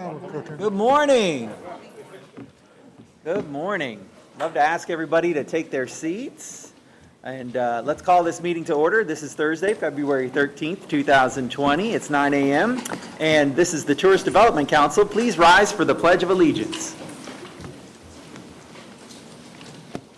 Good morning. Good morning. Love to ask everybody to take their seats. And let's call this meeting to order. This is Thursday, February 13th, 2020. It's 9 a.m. And this is the Tourist Development Council. Please rise for the Pledge of Allegiance.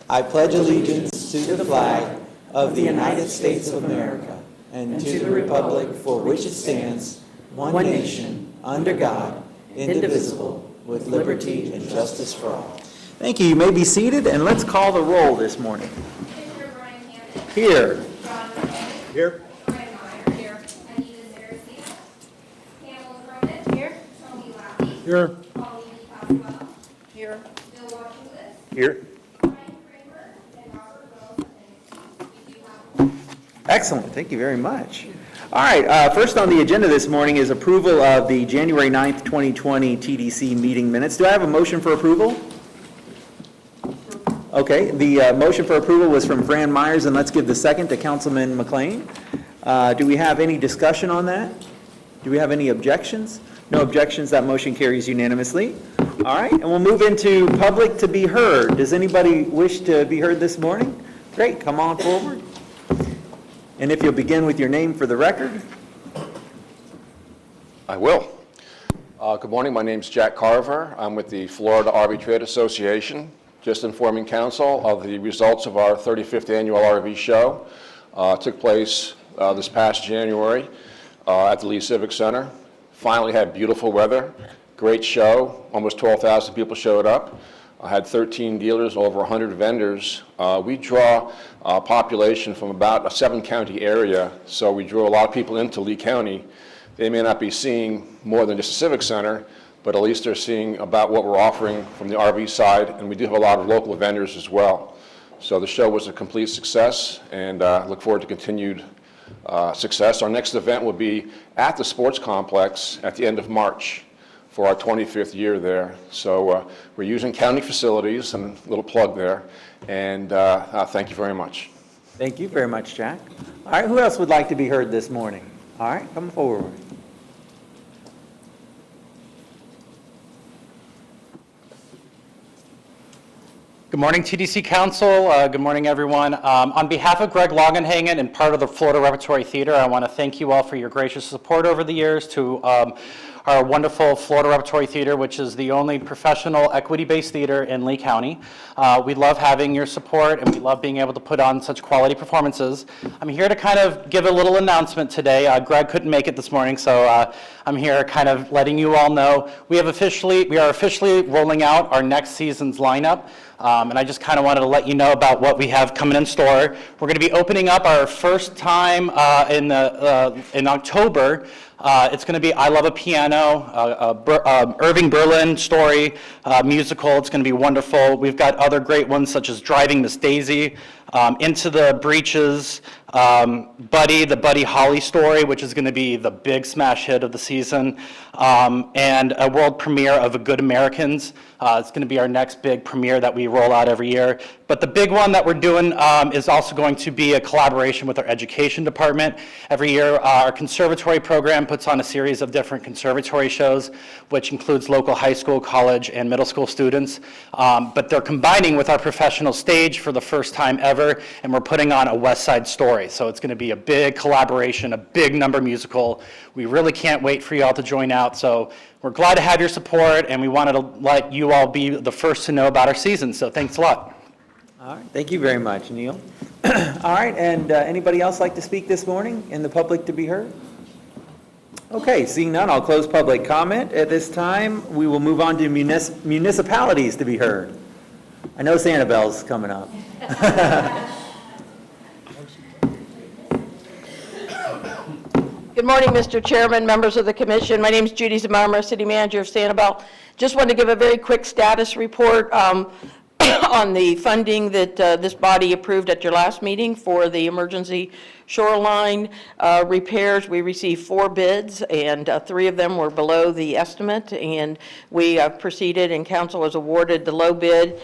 I pledge allegiance to the flag of the United States of America and to the republic for which it stands, one nation, under God, indivisible, with liberty and justice for all. Thank you. You may be seated, and let's call the roll this morning. Here. Here. Here. Here. Here. Excellent. Thank you very much. All right. First on the agenda this morning is approval of the January 9th, 2020 TDC meeting minutes. Do I have a motion for approval? Okay. The motion for approval was from Fran Myers, and let's give the second to Councilman McLean. Do we have any discussion on that? Do we have any objections? No objections. That motion carries unanimously. All right. And we'll move into public to be heard. Does anybody wish to be heard this morning? Great. Come on forward. And if you'll begin with your name for the record. I will. Good morning. My name's Jack Carver. I'm with the Florida RV Trade Association. Just informing council of the results of our 35th annual RV show. Took place this past January at the Lee Civic Center. Finally had beautiful weather. Great show. Almost 12,000 people showed up. I had 13 dealers, over 100 vendors. We draw a population from about a 7-county area, so we drew a lot of people into Lee County. They may not be seeing more than just a Civic Center, but at least they're seeing about what we're offering from the RV side, and we do have a lot of local vendors as well. So the show was a complete success, and look forward to continued success. Our next event will be at the sports complex at the end of March for our 25th year there. So we're using county facilities, and a little plug there, and thank you very much. Thank you very much, Jack. All right, who else would like to be heard this morning? All right, come forward. Good morning, TDC Council. Good morning, everyone. On behalf of Greg Longenhagen and part of the Florida Repertory Theater, I want to thank you all for your gracious support over the years to our wonderful Florida Repertory Theater, which is the only professional equity-based theater in Lee County. We love having your support, and we love being able to put on such quality performances. I'm here to kind of give a little announcement today. Greg couldn't make it this morning, so I'm here kind of letting you all know we are officially rolling out our next season's lineup. And I just kind of wanted to let you know about what we have coming in store. We're going to be opening up our first time in October. It's going to be I Love a Piano, Irving Berlin story, musical. It's going to be wonderful. We've got other great ones such as Driving Miss Daisy, Into the Breaches, Buddy, the Buddy Holly story, which is going to be the big smash hit of the season, and a world premiere of A Good Americans. It's going to be our next big premiere that we roll out every year. But the big one that we're doing is also going to be a collaboration with our education department. Every year, our conservatory program puts on a series of different conservatory shows, which includes local high school, college, and middle school students. But they're combining with our professional stage for the first time ever, and we're putting on a West Side Story. So it's going to be a big collaboration, a big number musical. We really can't wait for you all to join out. So we're glad to have your support, and we wanted to let you all be the first to know about our season. So thanks a lot. All right. Thank you very much, Neil. All right. And anybody else like to speak this morning in the public to be heard? Okay. Seeing none, I'll close public comment. At this time, we will move on to municipalities to be heard. I know Sanibel's coming up. Good morning, Mr. Chairman, members of the commission. My name is Judy Zamarma, City Manager of Sanibel. Just wanted to give a very quick status report on the funding that this body approved at your last meeting for the emergency shoreline repairs. We received 4 bids, and 3 of them were below the estimate, and we proceeded, and council was awarded the low bid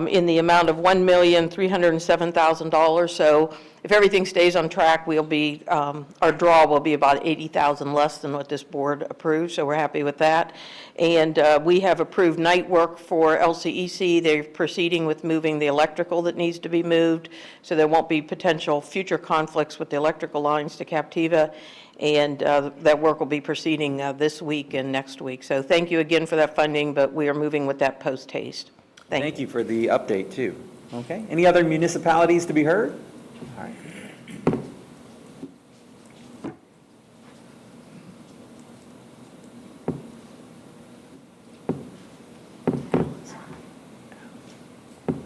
in the amount of $1,307,000. So if everything stays on track, we'll be, our draw will be about 80,000 less than what this board approved, so we're happy with that. And we have approved night work for LCEC. They're proceeding with moving the electrical that needs to be moved, so there won't be potential future conflicts with the electrical lines to Captiva. And that work will be proceeding this week and next week. So thank you again for that funding, but we are moving with that post-haste. Thank you for the update, too. Okay, any other municipalities to be heard? All right.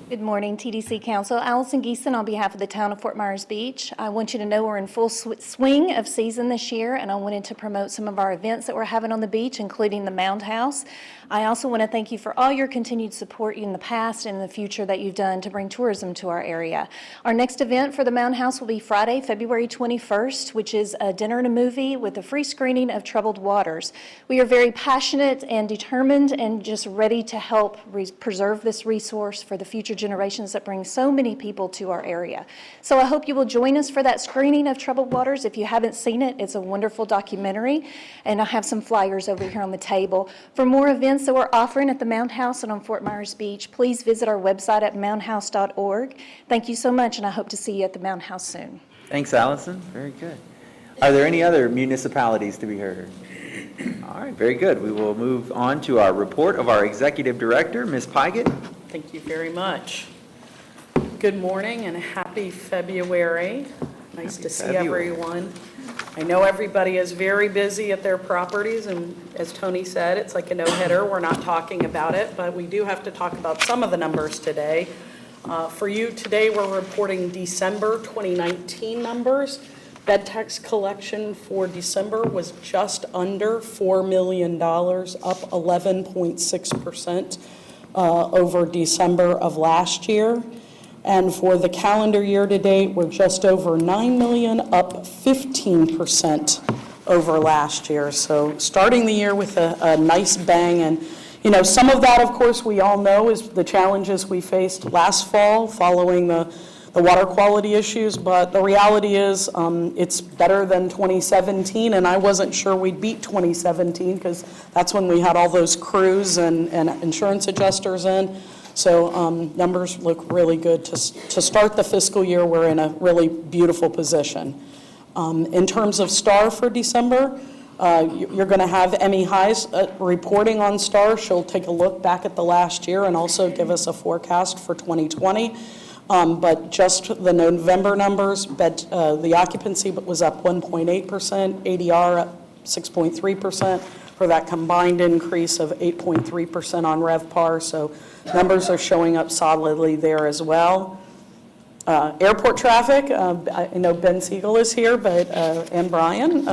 Good morning, TDC Council. Allison Geeson on behalf of the town of Fort Myers Beach. I want you to know we're in full swing of season this year, and I wanted to promote some of our events that we're having on the beach, including the Mound House. I also want to thank you for all your continued support in the past and in the future that you've done to bring tourism to our area. Our next event for the Mound House will be Friday, February 21st, which is a dinner and a movie with a free screening of Troubled Waters. We are very passionate and determined and just ready to help preserve this resource for the future generations that bring so many people to our area. So I hope you will join us for that screening of Troubled Waters. If you haven't seen it, it's a wonderful documentary, and I have some flyers over here on the table. For more events that we're offering at the Mound House and on Fort Myers Beach, please visit our website at moundhouse.org. Thank you so much, and I hope to see you at the Mound House soon. Thanks, Allison. Very good. Are there any other municipalities to be heard? All right, very good. We will move on to our report of our Executive Director, Ms. Pygott. Thank you very much. Good morning and happy February. Nice to see everyone. I know everybody is very busy at their properties, and as Tony said, it's like a no-hitter. We're not talking about it, but we do have to talk about some of the numbers today. For you today, we're reporting December 2019 numbers. Bed tax collection for December was just under $4 million, up 11.6% over December of last year. And for the calendar year to date, we're just over $9 million, up 15% over last year. So starting the year with a nice bang. And, you know, some of that, of course, we all know is the challenges we faced last fall following the water quality issues. But the reality is it's better than 2017. And I wasn't sure we'd beat 2017 because that's when we had all those crews and insurance adjusters in. So numbers look really good. To start the fiscal year, we're in a really beautiful position. In terms of STAR for December, you're going to have Emmy Highs reporting on STAR. She'll take a look back at the last year and also give us a forecast for 2020. But just the November numbers, the occupancy was up 1.8%, ADR up 6.3%, for that combined increase of 8.3% on RevPAR. So numbers are showing up solidly there as well. Airport traffic, I know Ben Siegel is here, but and Brian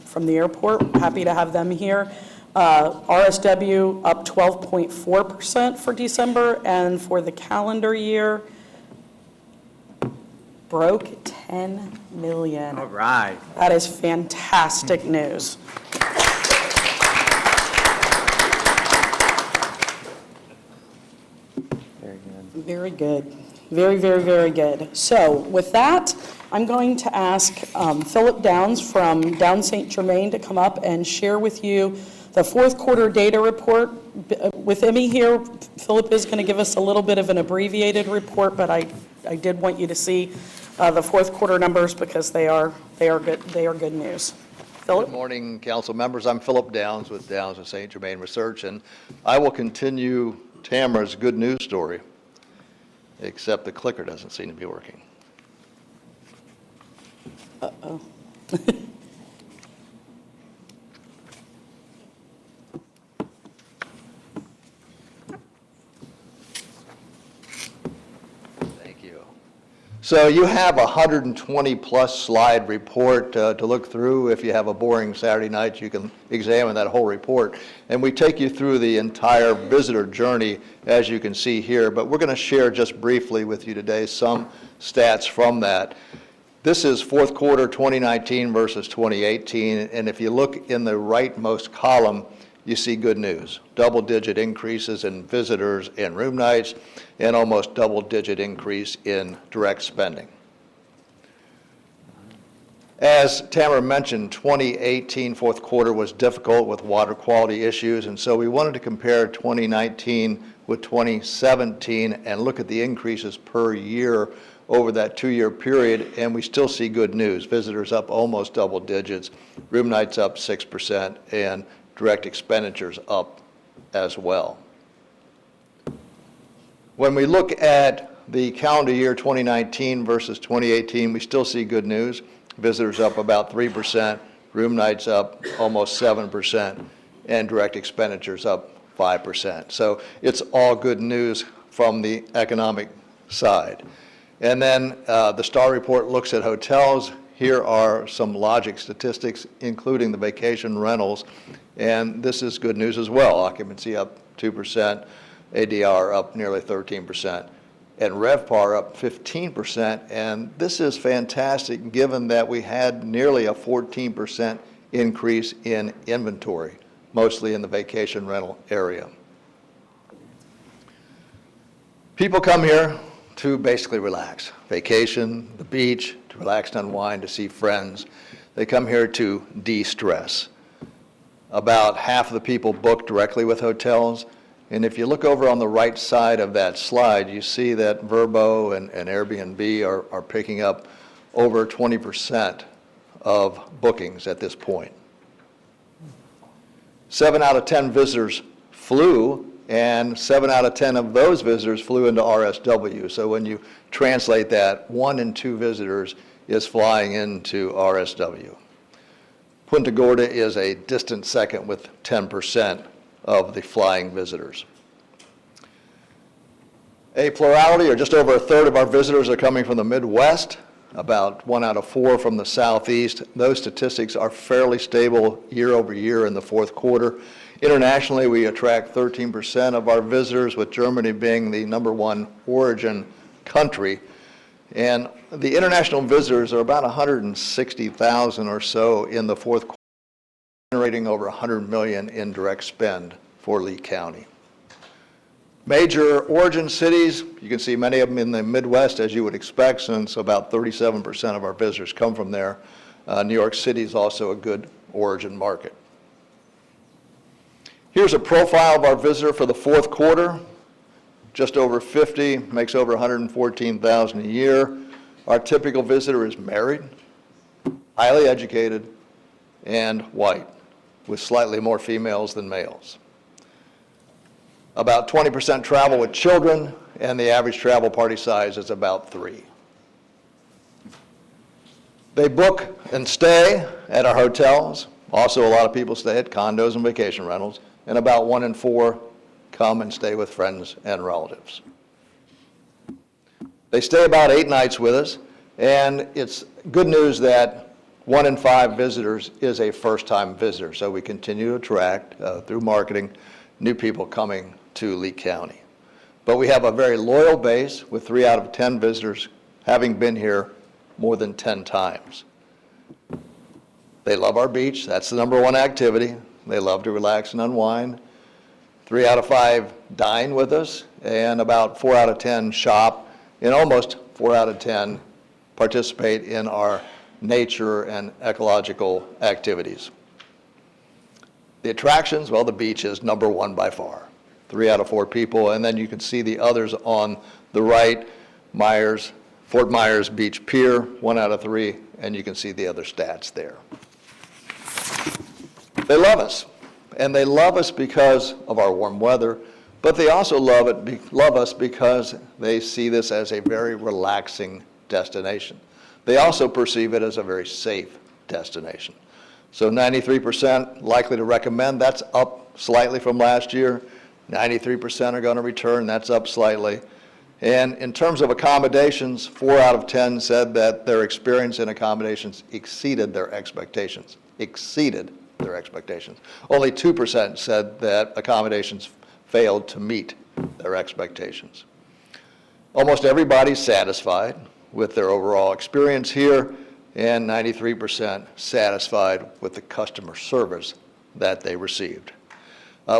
from the airport, happy to have them here. RSW up 12.4% for December, and for the calendar year, broke 10 million. All right. That is fantastic news. Very good. Very, very, very good. So with that, I'm going to ask Philip Downs from Down St. Germain to come up and share with you the fourth quarter data report. With Emmy here, Philip is going to give us a little bit of an abbreviated report, but I did want you to see the fourth quarter numbers because they are good. They are good news. Philip? Good morning, council members. I'm Philip Downs with Downs and St. Germain Research, and I will continue Tamara's good news story, except the clicker doesn't seem to be working. Uh-oh. Thank you. So you have a 120-plus slide report to look through. If you have a boring Saturday night, you can examine that whole report. And we take you through the entire visitor journey, as you can see here. But we're going to share just briefly with you today some stats from that. This is fourth quarter 2019 versus 2018. And if you look in the rightmost column, you see good news. Double-digit increases in visitors and room nights, and almost double-digit increase in direct spending. As Tamara mentioned, 2018 fourth quarter was difficult with water quality issues, and so we wanted to compare 2019 with 2017 and look at the increases per year over that 2-year period, and we still see good news. Visitors up almost double digits, room nights up 6%, and direct expenditures up as well. When we look at the calendar year 2019 versus 2018, we still see good news. Visitors up about 3%, room nights up almost 7%, and direct expenditures up 5%. So it's all good news from the economic side. And then the STAR report looks at hotels. Here are some logic statistics, including the vacation rentals, and this is good news as well. Occupancy up 2%, ADR up nearly 13%, and RevPAR up 15%, and this is fantastic given that we had nearly a 14% increase in inventory, mostly in the vacation rental area. People come here to basically relax. Vacation, the beach, to relax and unwind, to see friends. They come here to de-stress. About half of the people book directly with hotels. And if you look over on the right side of that slide, you see that Vrbo and Airbnb are picking up over 20% of bookings at this point. 7 out of 10 visitors flew, and 7 out of 10 of those visitors flew into RSW. So when you translate that, 1 in 2 visitors is flying into RSW. Punta Gorda is a distant second with 10% of the flying visitors. A plurality, or just over a third of our visitors, are coming from the Midwest, about 1 out of 4 from the Southeast. Those statistics are fairly stable year over year in the fourth quarter. Internationally, we attract 13% of our visitors, with Germany being the #1 origin country. And the international visitors are about 160,000 or so in the fourth quarter, generating over $100 million in direct spend for Lee County. Major origin cities, you can see many of them in the Midwest, as you would expect, since about 37% of our visitors come from there. New York City is also a good origin market. Here's a profile of our visitor for the fourth quarter. Just over 50, makes over $114,000 a year. Our typical visitor is married, highly educated, and white, with slightly more females than males. About 20% travel with children, and the average travel party size is about 3. They book and stay at our hotels. Also, a lot of people stay at condos and vacation rentals, and about 1 in 4 come and stay with friends and relatives. They stay about 8 nights with us, and it's good news that 1 in 5 visitors is a first-time visitor, so we continue to attract, through marketing, new people coming to Lee County. But we have a very loyal base, with 3 out of 10 visitors having been here more than 10 times. They love our beach. That's the #1 activity. They love to relax and unwind. 3 out of 5 dine with us, and about 4 out of 10 shop, and almost 4 out of 10 participate in our nature and ecological activities. The attractions, well, the beach is #1 by far. 3 out of 4 people, and then you can see the others on the right. Fort Myers Beach Pier, 1 out of 3, and you can see the other stats there. They love us, and they love us because of our warm weather, but they also love us because they see this as a very relaxing destination. They also perceive it as a very safe destination. So 93% likely to recommend, that's up slightly from last year. 93% are going to return, that's up slightly. And in terms of accommodations, 4 out of 10 said that their experience in accommodations exceeded their expectations. Only 2% said that accommodations failed to meet their expectations. Almost everybody's satisfied with their overall experience here, and 93% satisfied with the customer service that they received.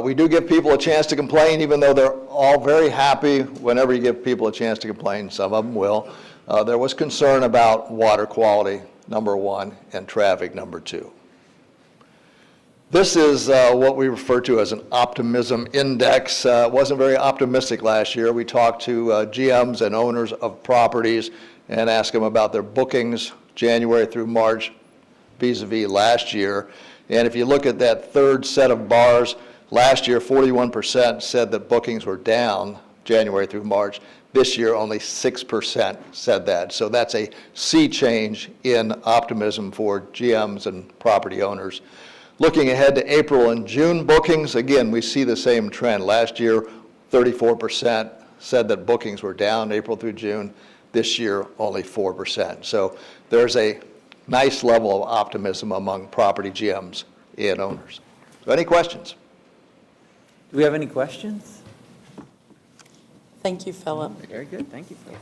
We do give people a chance to complain, even though they're all very happy. Whenever you give people a chance to complain, some of them will. There was concern about water quality number 1, and traffic, number 2. This is what we refer to as an optimism index. It wasn't very optimistic last year. We talked to GMs and owners of properties and asked them about their bookings January through March vis-a-vis last year. And if you look at that third set of bars, last year 41% said that bookings were down January through March. This year only 6% said that. So that's a sea change in optimism for GMs and property owners. Looking ahead to April and June bookings, again, we see the same trend. Last year, 34% said that bookings were down April through June. This year, only 4%. So there's a nice level of optimism among property GMs and owners. So any questions? Do we have any questions? Thank you, Philip. Very good, thank you, Phil.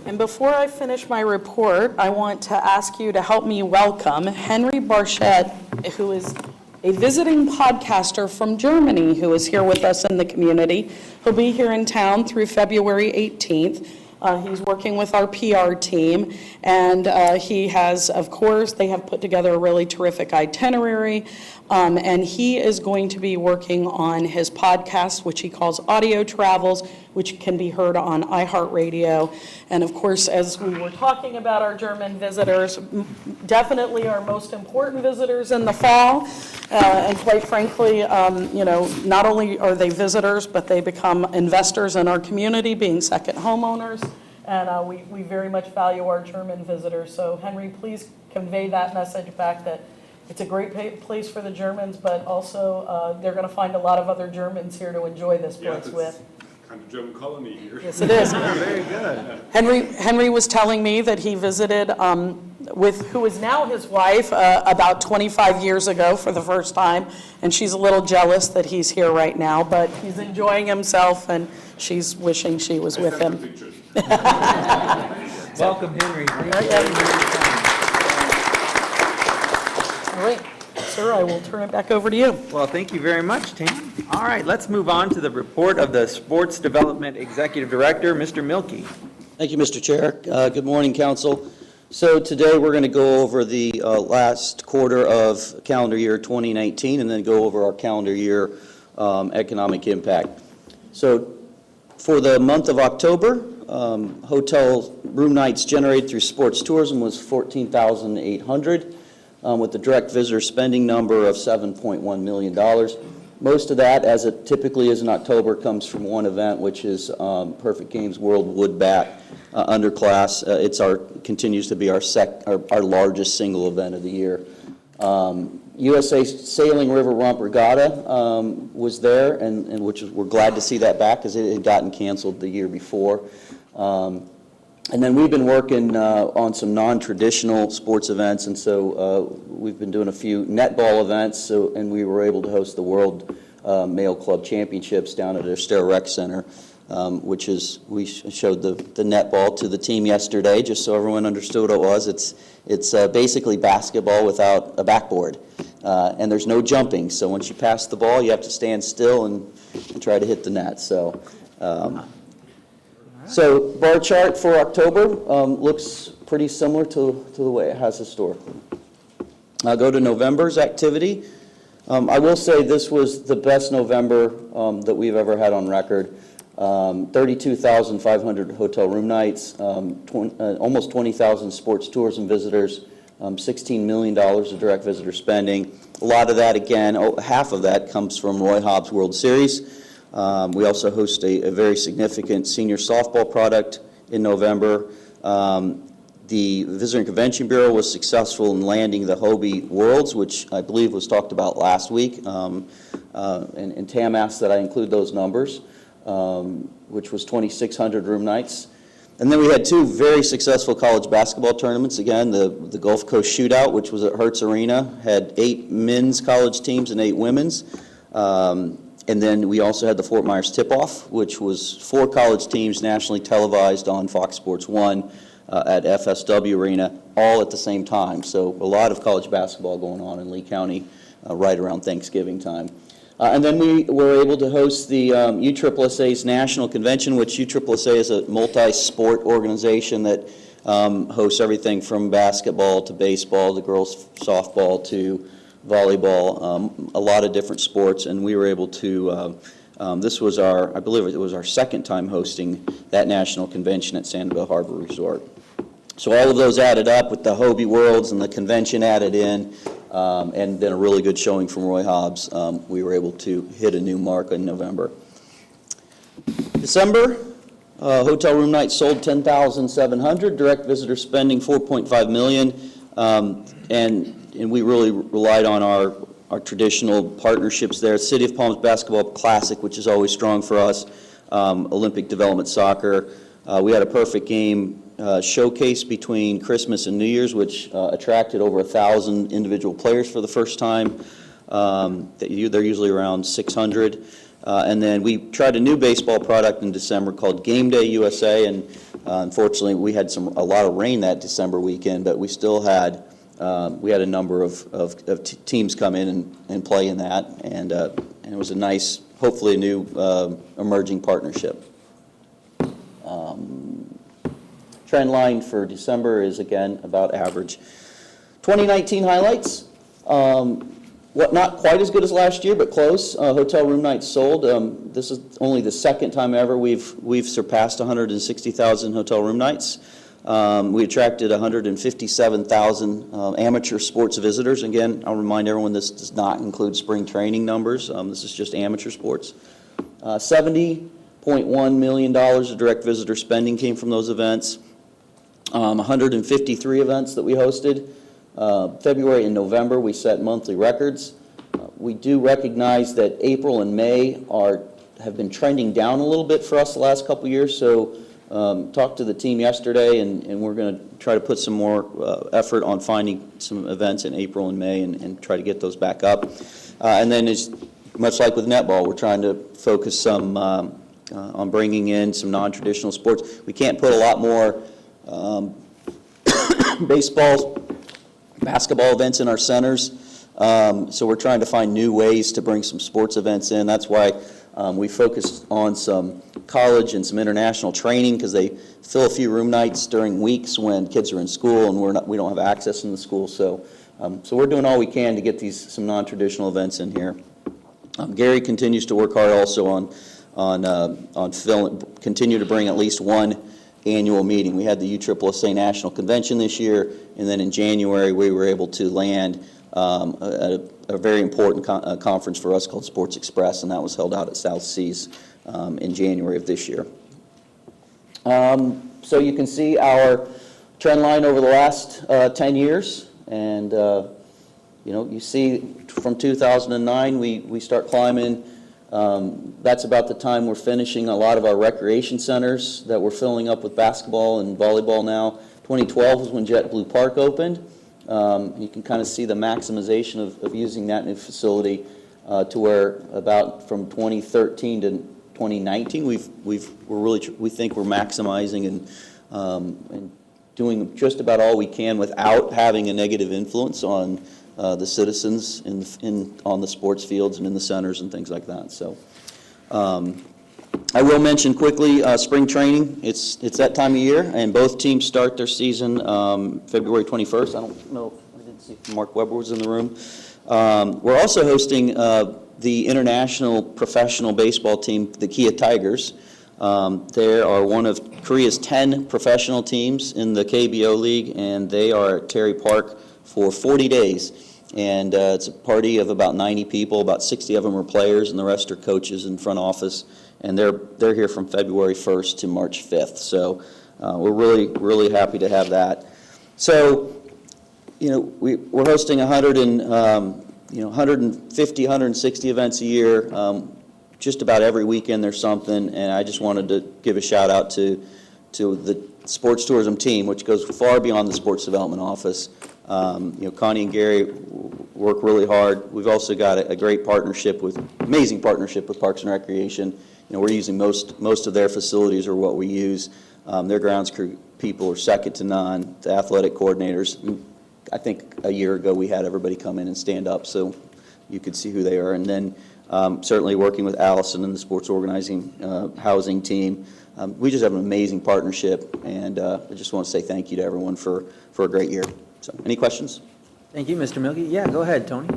And before I finish my report, I want to ask you to help me welcome Henry Barchett, who is a visiting podcaster from Germany who is here with us in the community. He'll be here in town through February 18th. He's working with our PR team, and he has, of course, they have put together a really terrific itinerary, and he is going to be working on his podcast, which he calls Audio Travels, which can be heard on iHeartRadio. And of course, as we were talking about our German visitors, definitely our most important visitors in the fall, and quite frankly, not only are they visitors, but they become investors in our community, being second homeowners. And we very much value our German visitors. So Henry, please convey that message back that it's a great place for the Germans, but also they're going to find a lot of other Germans here to enjoy this place with. Kind of German colony here. Yes, it is. Very good. Henry was telling me that he visited with who is now his wife about 25 years ago for the first time, and she's a little jealous that he's here right now, but he's enjoying himself, and she's wishing she was with him. Welcome, Henry. All right, sir, I will turn it back over to you. Well, thank you very much, Tam. All right, let's move on to the report of the Sports Development Executive Director, Mr. Milkey. Thank you, Mr. Chair. Good morning, Council. So today we're going to go over the last quarter of calendar year 2019 and then go over our calendar year economic impact. So for the month of October, hotel room nights generated through sports tourism was 14,800 with the direct visitor spending number of $7.1 million. Most of that, as it typically is in October, comes from one event, which is Perfect Games World Wood Bat Underclass. Continues to be our largest single event of the year. USA Sailing River Rump Regatta was there, and we're glad to see that back because it had gotten canceled the year before. And then we've been working on some non-traditional sports events, and so we've been doing a few netball events, and we were able to host the World Male Club Championships down at the Astaire Rec Center, we showed the netball to the team yesterday, just so everyone understood what it was. It's basically basketball without a backboard, and there's no jumping, so once you pass the ball, you have to stand still and try to hit the net. So bar chart for October looks pretty similar to the way it has historically. I'll go to November's activity. I will say this was the best November that we've ever had on record. 32,500 hotel room nights, almost 20,000 sports tourism visitors, $16 million of direct visitor spending. A lot of that, again, half of that comes from Roy Hobbs World Series. We also host a very significant senior softball product in November. The Visitor and Convention Bureau was successful in landing the Hobie Worlds, which I believe was talked about last week. And Tam asked that I include those numbers, which was 2,600 room nights. And then we had two very successful college basketball tournaments. Again, the Gulf Coast Shootout, which was at Hertz Arena, had 8 men's college teams and 8 women's. And then we also had the Fort Myers Tip-Off, which was 4 college teams nationally televised on Fox Sports 1 at FSW Arena, all at the same time. So a lot of college basketball going on in Lee County right around Thanksgiving time. And then we were able to host the USSSA's National Convention, which USSSA is a multi-sport organization that hosts everything from basketball to baseball to girls softball to volleyball, a lot of different sports, and we were able to, this was I believe it was our second time hosting that national convention at Sanibel Harbor Resort. So all of those added up with the Hobie Worlds and the convention added in, and then a really good showing from Roy Hobbs, we were able to hit a new mark in November. December, hotel room nights sold 10,700, direct visitor spending 4.5 million, and we really relied on our traditional partnerships there. City of Palms Basketball Classic, which is always strong for us, Olympic Development Soccer. We had a perfect game showcase between Christmas and New Year's, which attracted over 1,000 individual players for the first time. They're usually around 600. And then we tried a new baseball product in December called Game Day USA, and unfortunately we had a lot of rain that December weekend, but we still had a number of teams come in and play in that, and it was a nice, hopefully a new emerging partnership. Trend line for December is, again, about average. 2019 highlights, not quite as good as last year, but close. Hotel room nights sold. This is only the second time ever we've surpassed 160,000 hotel room nights. We attracted 157,000 amateur sports visitors. Again, I'll remind everyone this does not include spring training numbers. This is just amateur sports. $70.1 million of direct visitor spending came from those events. 153 events that we hosted. February and November, we set monthly records. We do recognize that April and May have been trending down a little bit for us the last couple years, so talked to the team yesterday, and we're going to try to put some more effort on finding some events in April and May and try to get those back up. And then, much like with netball, we're trying to focus some on bringing in some non-traditional sports. We can't put a lot more baseball, basketball events in our centers, so we're trying to find new ways to bring some sports events in. That's why we focused on some college and some international training, because they fill a few room nights during weeks when kids are in school and we don't have access in the school. So we're doing all we can to get some non-traditional events in here. Gary continues to work hard also on continue to bring at least one annual meeting. We had the USSSA National Convention this year, and then in January we were able to land a very important conference for us called Sports Express, and that was held out at South Seas in January of this year. So you can see our trend line over the last 10 years, and you see from 2009 we start climbing. That's about the time we're finishing a lot of our recreation centers that we're filling up with basketball and volleyball now. 2012 was when JetBlue Park opened. You can kind of see the maximization of using that new facility to where about from 2013 to 2019 we think we're maximizing and doing just about all we can without having a negative influence on the citizens on the sports fields and in the centers and things like that. So I will mention quickly spring training. It's that time of year, and both teams start their season February 21st. I don't know, I didn't see if Mark Weber was in the room. We're also hosting the international professional baseball team, the Kia Tigers. They are one of Korea's 10 professional teams in the KBO League, and they are at Terry Park for 40 days. And it's a party of about 90 people. About 60 of them are players, and the rest are coaches in front office. And they're here from February 1st to March 5th. So we're really happy to have that. So, we're hosting 150, 160 events a year. Just about every weekend there's something, and I just wanted to give a shout out to the sports tourism team, which goes far beyond the sports development office. Connie and Gary work really hard. We've also got a great amazing partnership with Parks and Recreation. We're using most of their facilities are what we use. Their grounds crew people are second to none. The athletic coordinators, I think a year ago we had everybody come in and stand up so you could see who they are. And then certainly working with Allison and the sports organizing housing team. We just have an amazing partnership, and I just want to say thank you to everyone for a great year. So, any questions? Thank you, Mr. Milkey. Yeah, go ahead, Tony.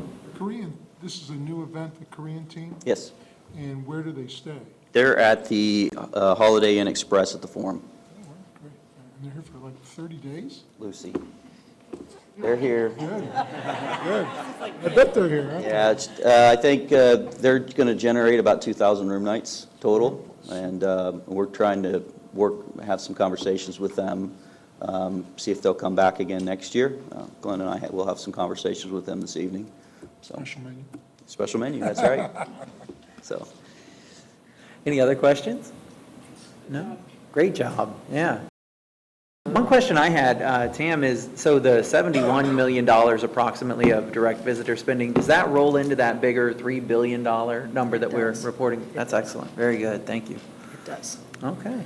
This is a new event, the Korean team, Yes. and where do they stay? They're at the Holiday Inn Express at the Forum. Oh, wow, great. And they're here for like 30 days? Lucy. They're here. Good, good. I bet they're here, huh? Yeah, I think they're going to generate about 2,000 room nights total, and we're trying to have some conversations with them, see if they'll come back again next year. Glenn and I will have some conversations with them this evening. So, Special menu. special menu, that's right. So, Any other questions? No? Great job, yeah. One question I had, Tam, is, so the $71 million approximately of direct visitor spending, does that roll into that bigger $3 billion number that we're reporting? That's excellent, very good, thank you. It does. Okay.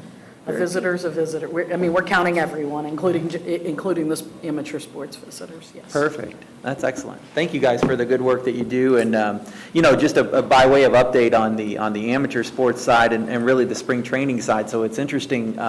A visitor's a visitor. We're counting everyone, including the amateur sports visitors, yes. Perfect. That's excellent. Thank you guys for the good work that you do. And, just by way of update on the amateur sports side and really the spring training side. So it's interesting,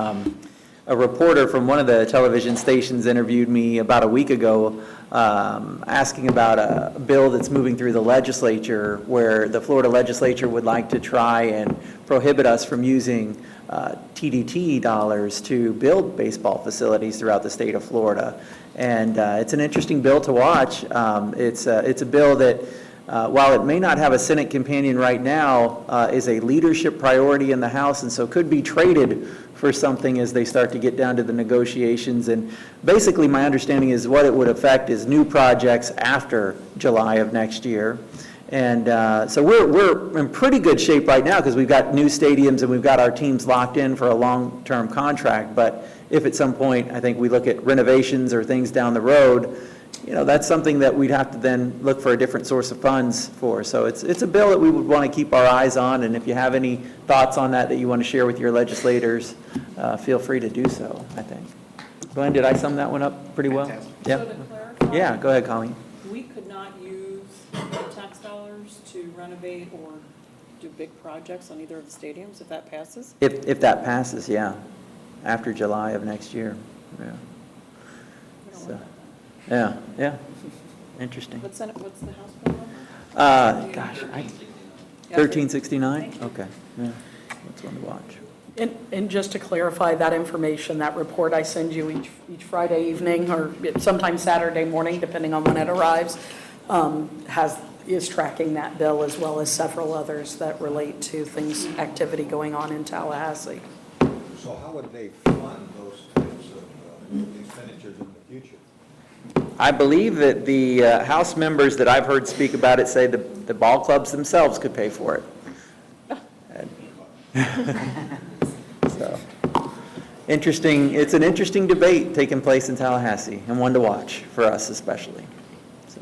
a reporter from one of the television stations interviewed me about a week ago asking about a bill that's moving through the legislature where the Florida legislature would like to try and prohibit us from using TDT dollars to build baseball facilities throughout the state of Florida. And it's an interesting bill to watch. It's a bill that, while it may not have a Senate companion right now, is a leadership priority in the House, and so could be traded for something as they start to get down to the negotiations. And basically, my understanding is what it would affect is new projects after July of next year. And so we're in pretty good shape right now because we've got new stadiums and we've got our teams locked in for a long-term contract. But if at some point, I think we look at renovations or things down the road, that's something that we'd have to then look for a different source of funds for. So it's a bill that we would want to keep our eyes on. And if you have any thoughts on that you want to share with your legislators, feel free to do so, I think. Glenn, did I sum that one up pretty well? Yeah. So to clarify, Yeah, go ahead, Colleen. we could not use the tax dollars to renovate or do big projects on either of the stadiums if that passes? If that passes, yeah, after July of next year, yeah. We don't So, want that. yeah, interesting. What's the House bill number? Gosh, Yeah, 1369? Okay, yeah, that's one to watch. And just to clarify that information, that report I send you each Friday evening or sometime Saturday morning, depending on when it arrives, is tracking that bill as well as several others that relate to activity going on in Tallahassee. So how would they fund those types of expenditures in the future? I believe that the House members that I've heard speak about it say the ball clubs themselves could pay for it. So, interesting. It's an interesting debate taking place in Tallahassee, and one to watch for us especially. So,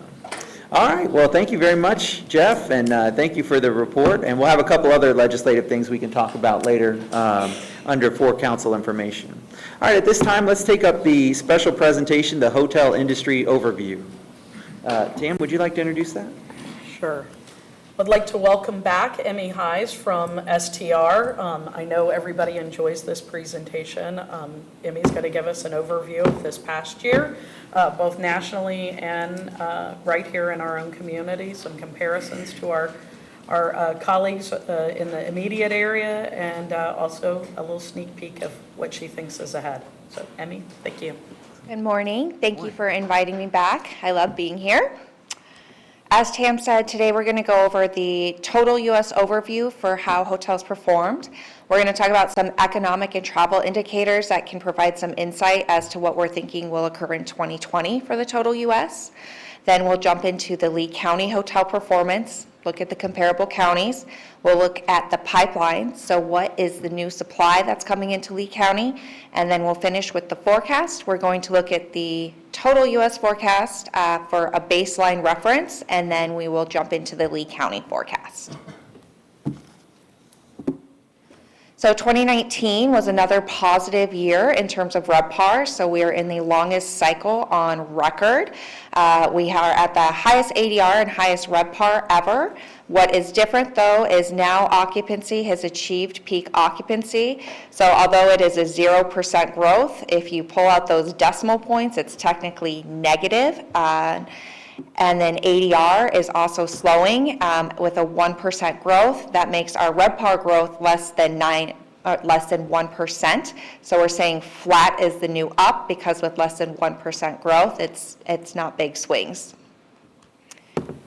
all right. Well, thank you very much, Jeff, and thank you for the report. And we'll have a couple other legislative things we can talk about later under for council information. All right. At this time, let's take up the special presentation, the hotel industry overview. Tam, would you like to introduce that? Sure. I'd like to welcome back Emmy Hayes from STR. I know everybody enjoys this presentation. Emmy's going to give us an overview of this past year, both nationally and right here in our own community, some comparisons to our colleagues in the immediate area, and also a little sneak peek of what she thinks is ahead. So, Emmy, thank you. Good morning. Thank you for inviting me back. I love being here. As Tam said, today we're going to go over the total U.S. overview for how hotels performed. We're going to talk about some economic and travel indicators that can provide some insight as to what we're thinking will occur in 2020 for the total U.S. Then we'll jump into the Lee County hotel performance, look at the comparable counties. We'll look at the pipeline, so what is the new supply that's coming into Lee County, and then we'll finish with the forecast. We're going to look at the total U.S. forecast for a baseline reference, and then we will jump into the Lee County forecast. So 2019 was another positive year in terms of RevPAR, so we are in the longest cycle on record. We are at the highest ADR and highest RevPAR ever. What is different, though, is now occupancy has achieved peak occupancy. So although it is a 0% growth, if you pull out those decimal points, it's technically negative. And then ADR is also slowing with a 1% growth. That makes our RevPAR growth less than 1%. So we're saying flat is the new up, because with less than 1% growth, it's not big swings.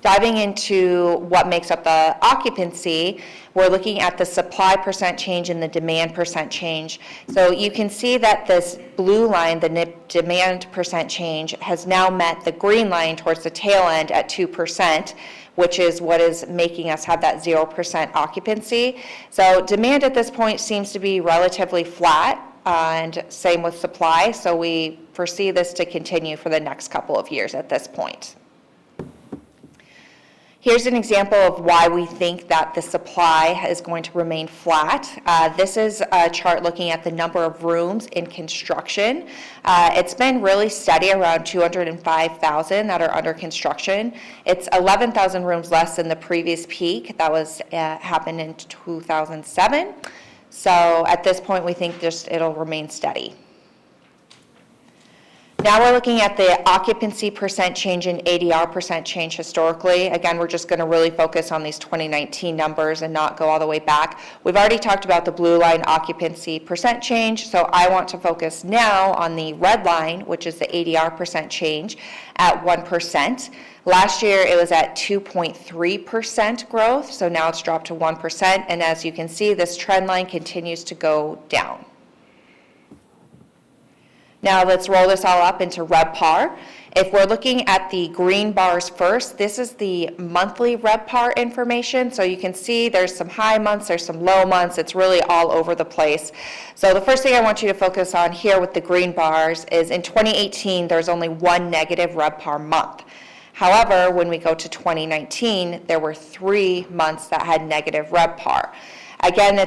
Diving into what makes up the occupancy, we're looking at the supply percent change and the demand percent change. So you can see that this blue line, the demand percent change, has now met the green line towards the tail end at 2%, which is what is making us have that 0% occupancy. So demand at this point seems to be relatively flat, and same with supply. So we foresee this to continue for the next couple of years at this point. Here's an example of why we think that the supply is going to remain flat. This is a chart looking at the number of rooms in construction. It's been really steady around 205,000 that are under construction. It's 11,000 rooms less than the previous peak. That was happened in 2007. So at this point, we think it'll remain steady. Now we're looking at the occupancy percent change and ADR percent change historically. Again, we're just going to really focus on these 2019 numbers and not go all the way back. We've already talked about the blue line occupancy percent change, so I want to focus now on the red line, which is the ADR percent change at 1%. Last year it was at 2.3% growth, so now it's dropped to 1%, and as you can see, this trend line continues to go down. Now let's roll this all up into RevPAR. If we're looking at the green bars first, this is the monthly RevPAR information. So you can see there's some high months, there's some low months. It's really all over the place. So the first thing I want you to focus on here with the green bars is in 2018, there's only one negative RevPAR month. However, when we go to 2019, there were 3 months that had negative RevPAR. Again,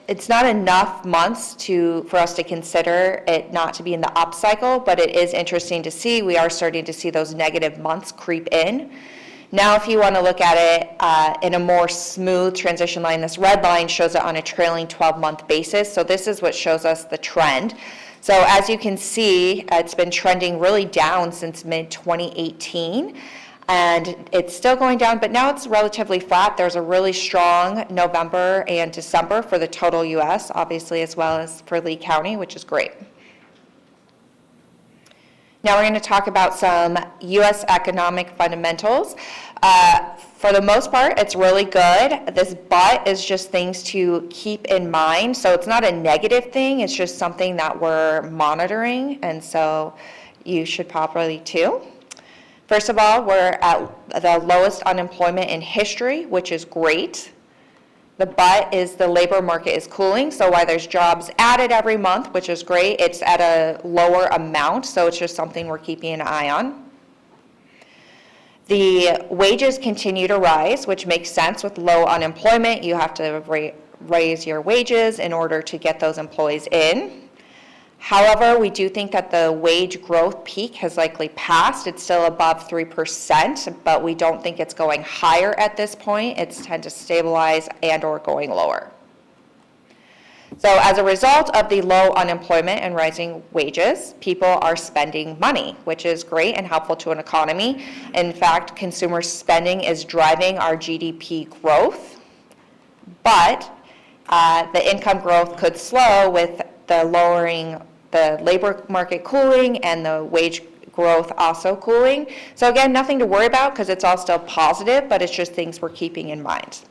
it's not enough months for us to consider it not to be in the up cycle, but it is interesting to see. We are starting to see those negative months creep in. Now, if you want to look at it in a more smooth transition line, this red line shows it on a trailing 12-month basis. So this is what shows us the trend. So as you can see, it's been trending really down since mid-2018. And it's still going down, but now it's relatively flat. There's a really strong November and December for the total U.S., obviously, as well as for Lee County, which is great. Now we're going to talk about some U.S. economic fundamentals. For the most part, it's really good. This but is just things to keep in mind. So it's not a negative thing. It's just something that we're monitoring, and so you should probably too. First of all, we're at the lowest unemployment in history, which is great. The but is the labor market is cooling, so while there's jobs added every month, which is great, it's at a lower amount, so it's just something we're keeping an eye on. The wages continue to rise, which makes sense. With low unemployment, you have to raise your wages in order to get those employees in. However, we do think that the wage growth peak has likely passed. It's still above 3%, but we don't think it's going higher at this point. It's tend to stabilize and or going lower. So as a result of the low unemployment and rising wages, people are spending money, which is great and helpful to an economy. In fact, consumer spending is driving our GDP growth, but the income growth could slow with the labor market cooling and the wage growth also cooling. So again, nothing to worry about because it's all still positive, but it's just things we're keeping in mind.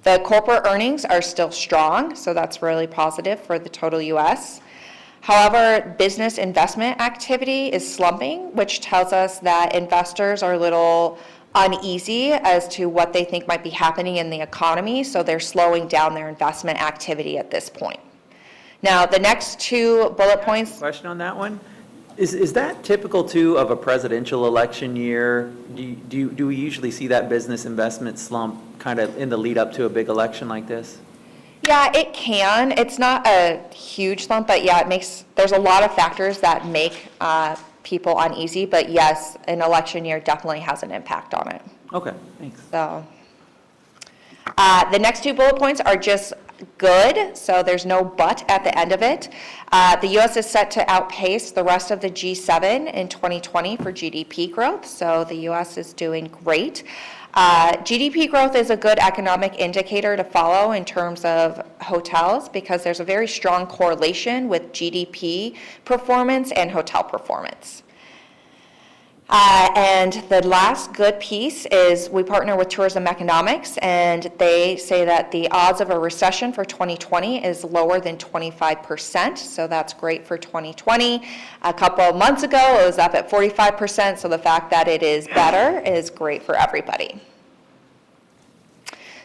The corporate earnings are still strong, so that's really positive for the total U.S. However, business investment activity is slumping, which tells us that investors are a little uneasy as to what they think might be happening in the economy, so they're slowing down their investment activity at this point. Now, the next 2 bullet points. Question on that one? Is that typical, too, of a presidential election year? Do we usually see that business investment slump kind of in the lead up to a big election like this? Yeah, it can. It's not a huge lump, but yeah, there's a lot of factors that make people uneasy, but yes, an election year definitely has an impact on it. Okay, thanks. So, the next two bullet points are just good, so there's no but at the end of it. The U.S. is set to outpace the rest of the G7 in 2020 for GDP growth, so the U.S. is doing great. GDP growth is a good economic indicator to follow in terms of hotels because there's a very strong correlation with GDP performance and hotel performance. And the last good piece is we partner with Tourism Economics, and they say that the odds of a recession for 2020 is lower than 25%, so that's great for 2020. A couple of months ago, it was up at 45%, so the fact that it is better is great for everybody.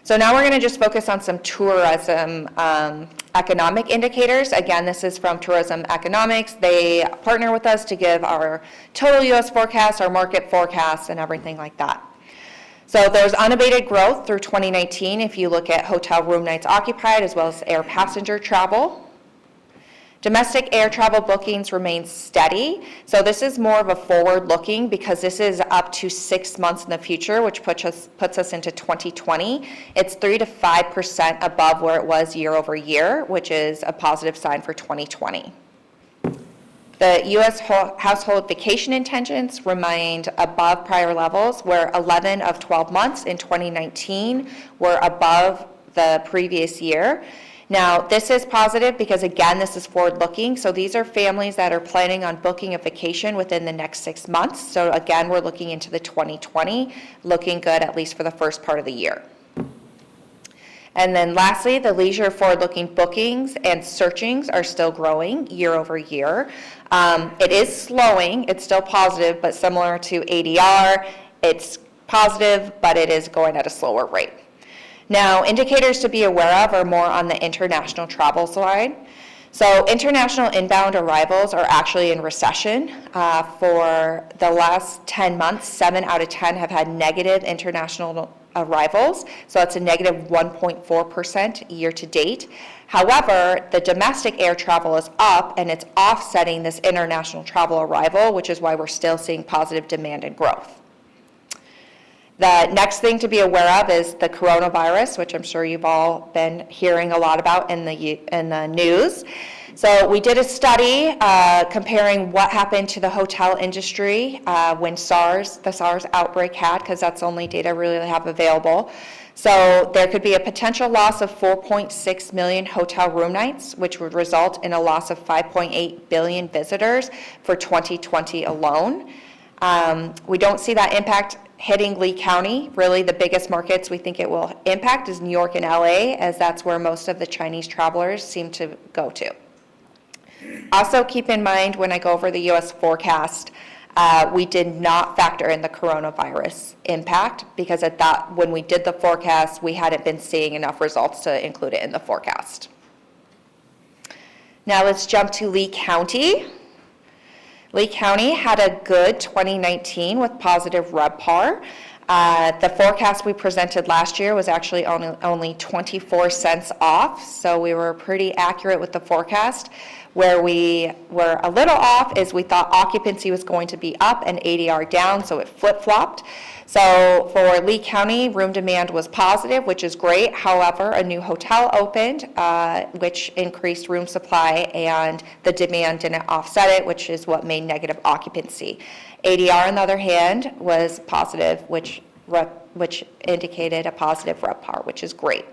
So now we're going to just focus on some tourism economic indicators. Again, this is from Tourism Economics. They partner with us to give our total U.S. forecast, our market forecast, and everything like that. So there's unabated growth through 2019 if you look at hotel room nights occupied as well as air passenger travel. Domestic air travel bookings remain steady. So this is more of a forward-looking because this is up to 6 months in the future, which puts us into 2020. It's 3 to 5% above where it was year over year, which is a positive sign for 2020. The U.S. household vacation intentions remained above prior levels, where 11 of 12 months in 2019 were above the previous year. Now, this is positive because, again, this is forward-looking. So these are families that are planning on booking a vacation within the next 6 months. So, again, we're looking into the 2020, looking good at least for the first part of the year. And then lastly, the leisure forward-looking bookings and searchings are still growing year over year. It is slowing. It's still positive, but similar to ADR, it's positive, but it is going at a slower rate. Now, indicators to be aware of are more on the international travel side. So international inbound arrivals are actually in recession. For the last 10 months, 7 out of 10 have had negative international arrivals. So that's a negative 1.4% year to date. However, the domestic air travel is up and it's offsetting this international travel arrival, which is why we're still seeing positive demand and growth. The next thing to be aware of is the coronavirus, which I'm sure you've all been hearing a lot about in the news. So we did a study comparing what happened to the hotel industry when the SARS outbreak had, because that's the only data we really have available. So there could be a potential loss of 4.6 million hotel room nights, which would result in a loss of 5.8 billion visitors for 2020 alone. We don't see that impact hitting Lee County. Really, the biggest markets we think it will impact is New York and LA, as that's where most of the Chinese travelers seem to go to. Also, keep in mind when I go over the U.S. forecast, we did not factor in the coronavirus impact because when we did the forecast, we hadn't been seeing enough results to include it in the forecast. Now let's jump to Lee County. Lee County had a good 2019 with positive RevPAR. The forecast we presented last year was actually only 24 cents off, so we were pretty accurate with the forecast. Where we were a little off is we thought occupancy was going to be up and ADR down, so it flip-flopped. So for Lee County, room demand was positive, which is great. However, a new hotel opened, which increased room supply, and the demand didn't offset it, which is what made negative occupancy. ADR, on the other hand, was positive, which indicated a positive RevPAR, which is great.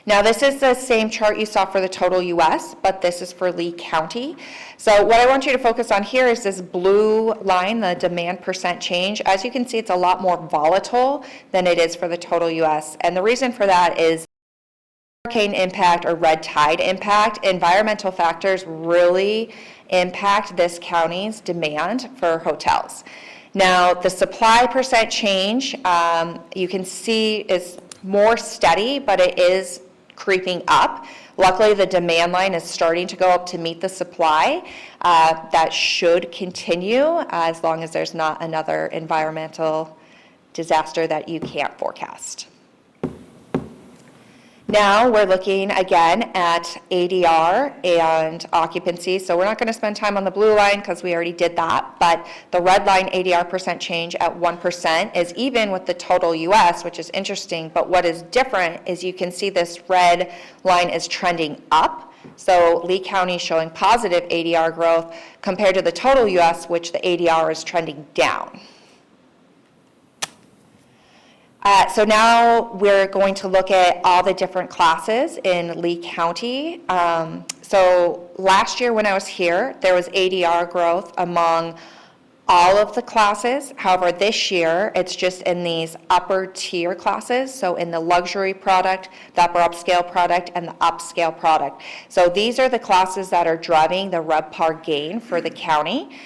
Now, this is the same chart you saw for the total U.S., but this is for Lee County. So what I want you to focus on here is this blue line, the demand percent change. As you can see, it's a lot more volatile than it is for the total U.S. And the reason for that is hurricane impact or red tide impact. Environmental factors really impact this county's demand for hotels. Now, the supply percent change, you can see is more steady, but it is creeping up. Luckily, the demand line is starting to go up to meet the supply. That should continue as long as there's not another environmental disaster that you can't forecast. Now we're looking again at ADR and occupancy. So we're not going to spend time on the blue line because we already did that. But the red line ADR percent change at 1% is even with the total US, which is interesting. But what is different is you can see this red line is trending up. So Lee County is showing positive ADR growth compared to the total US, which the ADR is trending down. So now we're going to look at all the different classes in Lee County. So last year when I was here, there was ADR growth among all of the classes. However, this year, it's just in these upper tier classes, so in the luxury product, the upper upscale product, and the upscale product. So these are the classes that are driving the RevPAR gain for the county.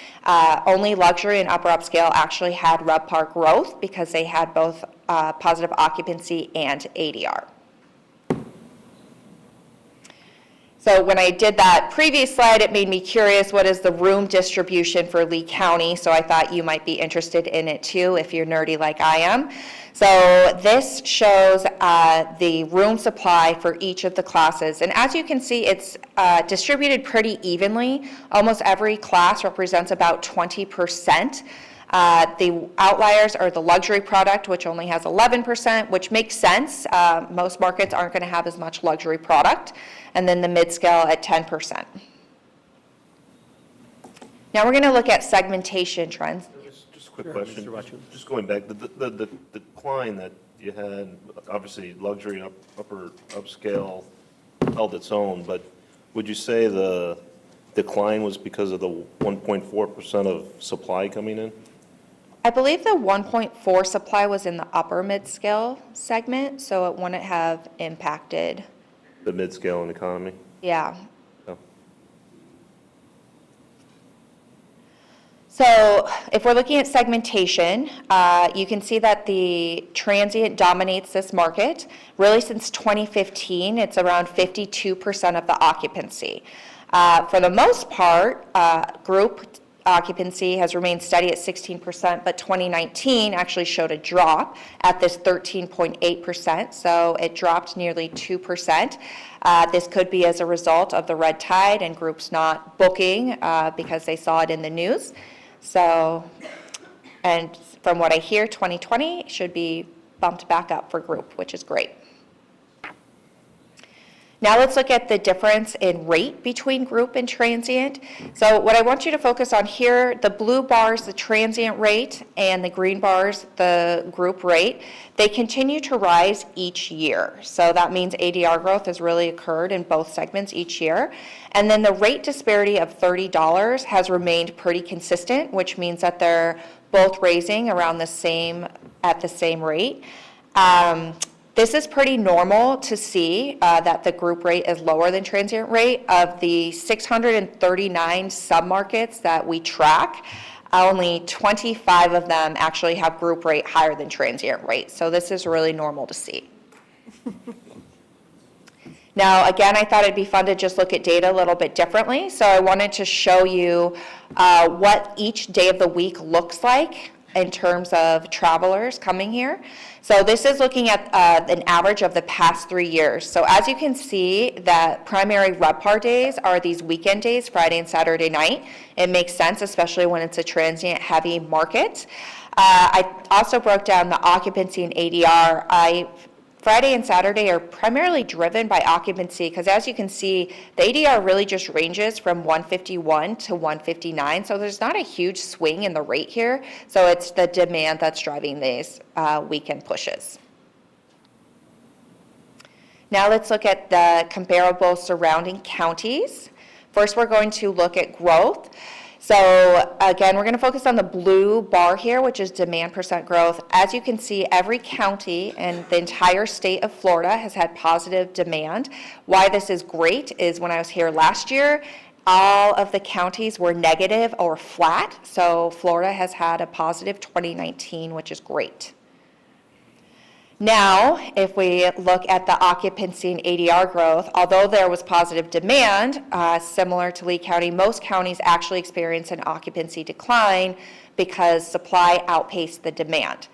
Only luxury and upper upscale actually had RevPAR growth because they had both positive occupancy and ADR. So when I did that previous slide, it made me curious, what is the room distribution for Lee County? So I thought you might be interested in it too, if you're nerdy like I am. So this shows the room supply for each of the classes. And as you can see, it's distributed pretty evenly. Almost every class represents about 20%. The outliers are the luxury product, which only has 11%, which makes sense. Most markets aren't going to have as much luxury product. And then the mid-scale at 10%. Now we're going to look at segmentation trends. Just a quick question. Just going back, the decline that you had, obviously luxury and upper upscale held its own, but would you say the decline was because of the 1.4% of supply coming in? I believe the 1.4 supply was in the upper mid-scale segment, so it wouldn't have impacted. The mid-scale and economy? Yeah. Oh. So if we're looking at segmentation, you can see that the transient dominates this market. Really since 2015, it's around 52% of the occupancy. For the most part, group occupancy has remained steady at 16%, but 2019 actually showed a drop at this 13.8%, so it dropped nearly 2%. This could be as a result of the red tide and groups not booking because they saw it in the news. So, and from what I hear, 2020 should be bumped back up for group, which is great. Now let's look at the difference in rate between group and transient. So what I want you to focus on here, the blue bars, the transient rate, and the green bars, the group rate, they continue to rise each year. So that means ADR growth has really occurred in both segments each year. And then the rate disparity of $30 has remained pretty consistent, which means that they're both raising around the same, at the same rate. This is pretty normal to see that the group rate is lower than transient rate. Of the 639 submarkets that we track, only 25 of them actually have group rate higher than transient rate. So this is really normal to see. Now, again, I thought it'd be fun to just look at data a little bit differently. So I wanted to show you what each day of the week looks like in terms of travelers coming here. So this is looking at an average of the past 3 years. So as you can see, that primary RevPAR days are these weekend days, Friday and Saturday night. It makes sense, especially when it's a transient heavy market. I also broke down the occupancy and ADR. Friday and Saturday are primarily driven by occupancy because as you can see, the ADR really just ranges from 151 to 159. So there's not a huge swing in the rate here. So it's the demand that's driving these weekend pushes. Now let's look at the comparable surrounding counties. First, we're going to look at growth. So again, we're going to focus on the blue bar here, which is demand percent growth. As you can see, every county and the entire state of Florida has had positive demand. Why this is great is when I was here last year, all of the counties were negative or flat. So Florida has had a positive 2019, which is great. Now, if we look at the occupancy and ADR growth, although there was positive demand, similar to Lee County, most counties actually experienced an occupancy decline because supply outpaced the demand.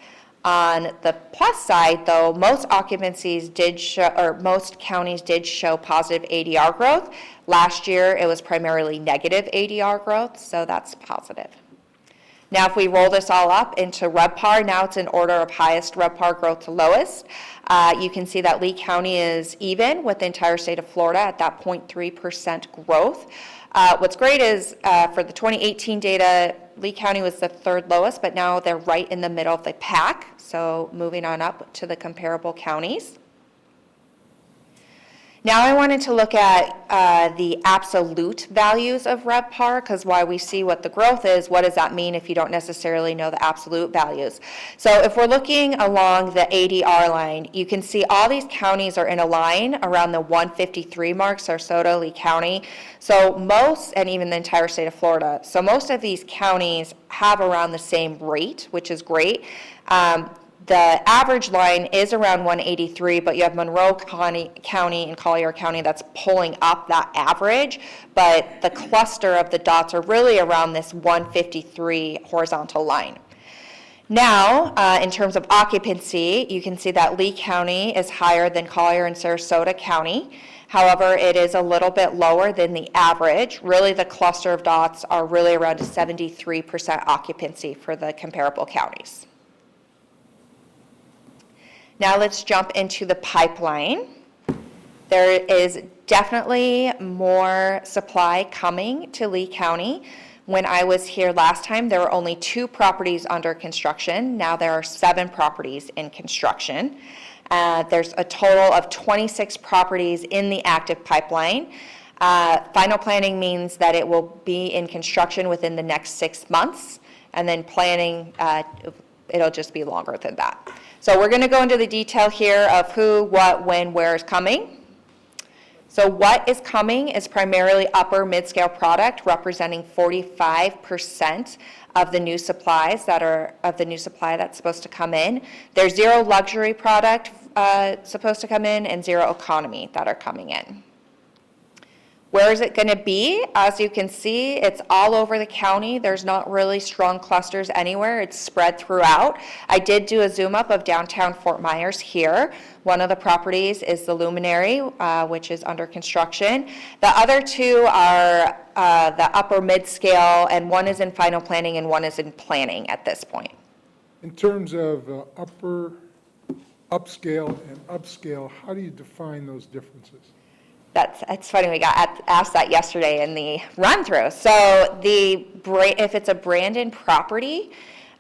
On the plus side, though, most occupancies did show, or most counties did show positive ADR growth. Last year, it was primarily negative ADR growth, so that's positive. Now, if we roll this all up into RevPAR, now it's in order of highest RevPAR growth to lowest. You can see that Lee County is even with the entire state of Florida at that 0.3% growth. What's great is for the 2018 data, Lee County was the third lowest, but now they're right in the middle of the pack. So moving on up to the comparable counties. Now I wanted to look at the absolute values of RevPAR, because while we see what the growth is, what does that mean if you don't necessarily know the absolute values? So if we're looking along the ADR line, you can see all these counties are in a line around the 153 mark, Sarasota, Lee County. So most, and even the entire state of Florida, so most of these counties have around the same rate, which is great. The average line is around 183, but you have Monroe County and Collier County that's pulling up that average, but the cluster of the dots are really around this 153 horizontal line. Now, in terms of occupancy, you can see that Lee County is higher than Collier and Sarasota County. However, it is a little bit lower than the average. Really, the cluster of dots are really around a 73% occupancy for the comparable counties. Now let's jump into the pipeline. There is definitely more supply coming to Lee County. When I was here last time, there were only 2 properties under construction. Now there are 7 properties in construction. There's a total of 26 properties in the active pipeline. Final planning means that it will be in construction within the next 6 months, and then planning, it'll just be longer than that. So we're going to go into the detail here of who, what, when, where is coming. So what is coming is primarily upper mid-scale product, representing 45% of the new supplies that's supposed to come in. There's 0 luxury product supposed to come in, and 0 economy that are coming in. Where is it going to be? As you can see, it's all over the county. There's not really strong clusters anywhere. It's spread throughout. I did do a zoom up of downtown Fort Myers here. One of the properties is the Luminary, which is under construction. The other 2 are the upper mid-scale, and one is in final planning and one is in planning at this point. In terms of upscale and upscale, how do you define those differences? It's funny, we got asked that yesterday in the run-through. So if it's a Brandon property,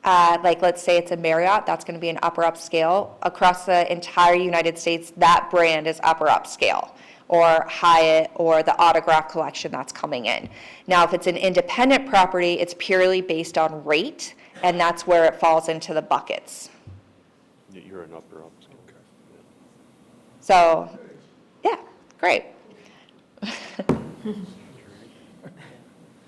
like let's say it's a Marriott, that's going to be an upper upscale. Across the entire United States, that brand is upper upscale, or Hyatt, or the Autograph Collection that's coming in. Now, if it's an independent property, it's purely based on rate, and that's where it falls into the buckets. You're an upper upscale. Okay. So, yeah, great.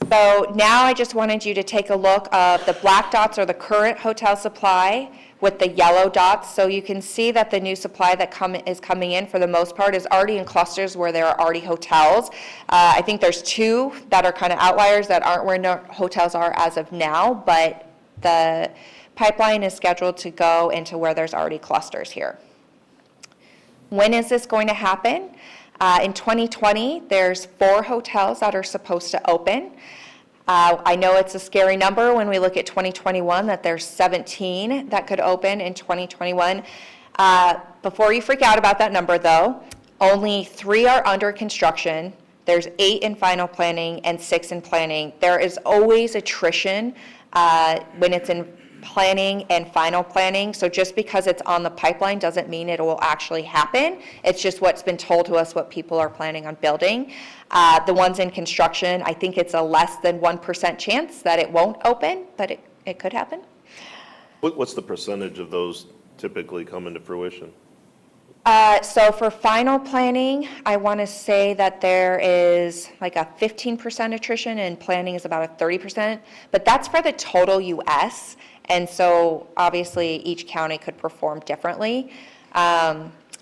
So now I just wanted you to take a look of the black dots are the current hotel supply with the yellow dots. So you can see that the new supply that is coming in for the most part is already in clusters where there are already hotels. I think there's 2 that are kind of outliers that aren't where no hotels are as of now, but the pipeline is scheduled to go into where there's already clusters here. When is this going to happen? In 2020, there's 4 hotels that are supposed to open. I know it's a scary number when we look at 2021, that there's 17 that could open in 2021. Before you freak out about that number, though, only 3 are under construction. There's 8 in final planning and 6 in planning. There is always attrition when it's in planning and final planning. So just because it's on the pipeline doesn't mean it will actually happen. It's just what's been told to us, what people are planning on building. The ones in construction, I think it's a less than 1% chance that it won't open, but it could happen. What's the percentage of those typically come into fruition? So for final planning, I want to say that there is like a 15% attrition, and planning is about a 30%, but that's for the total U.S., and so obviously each county could perform differently.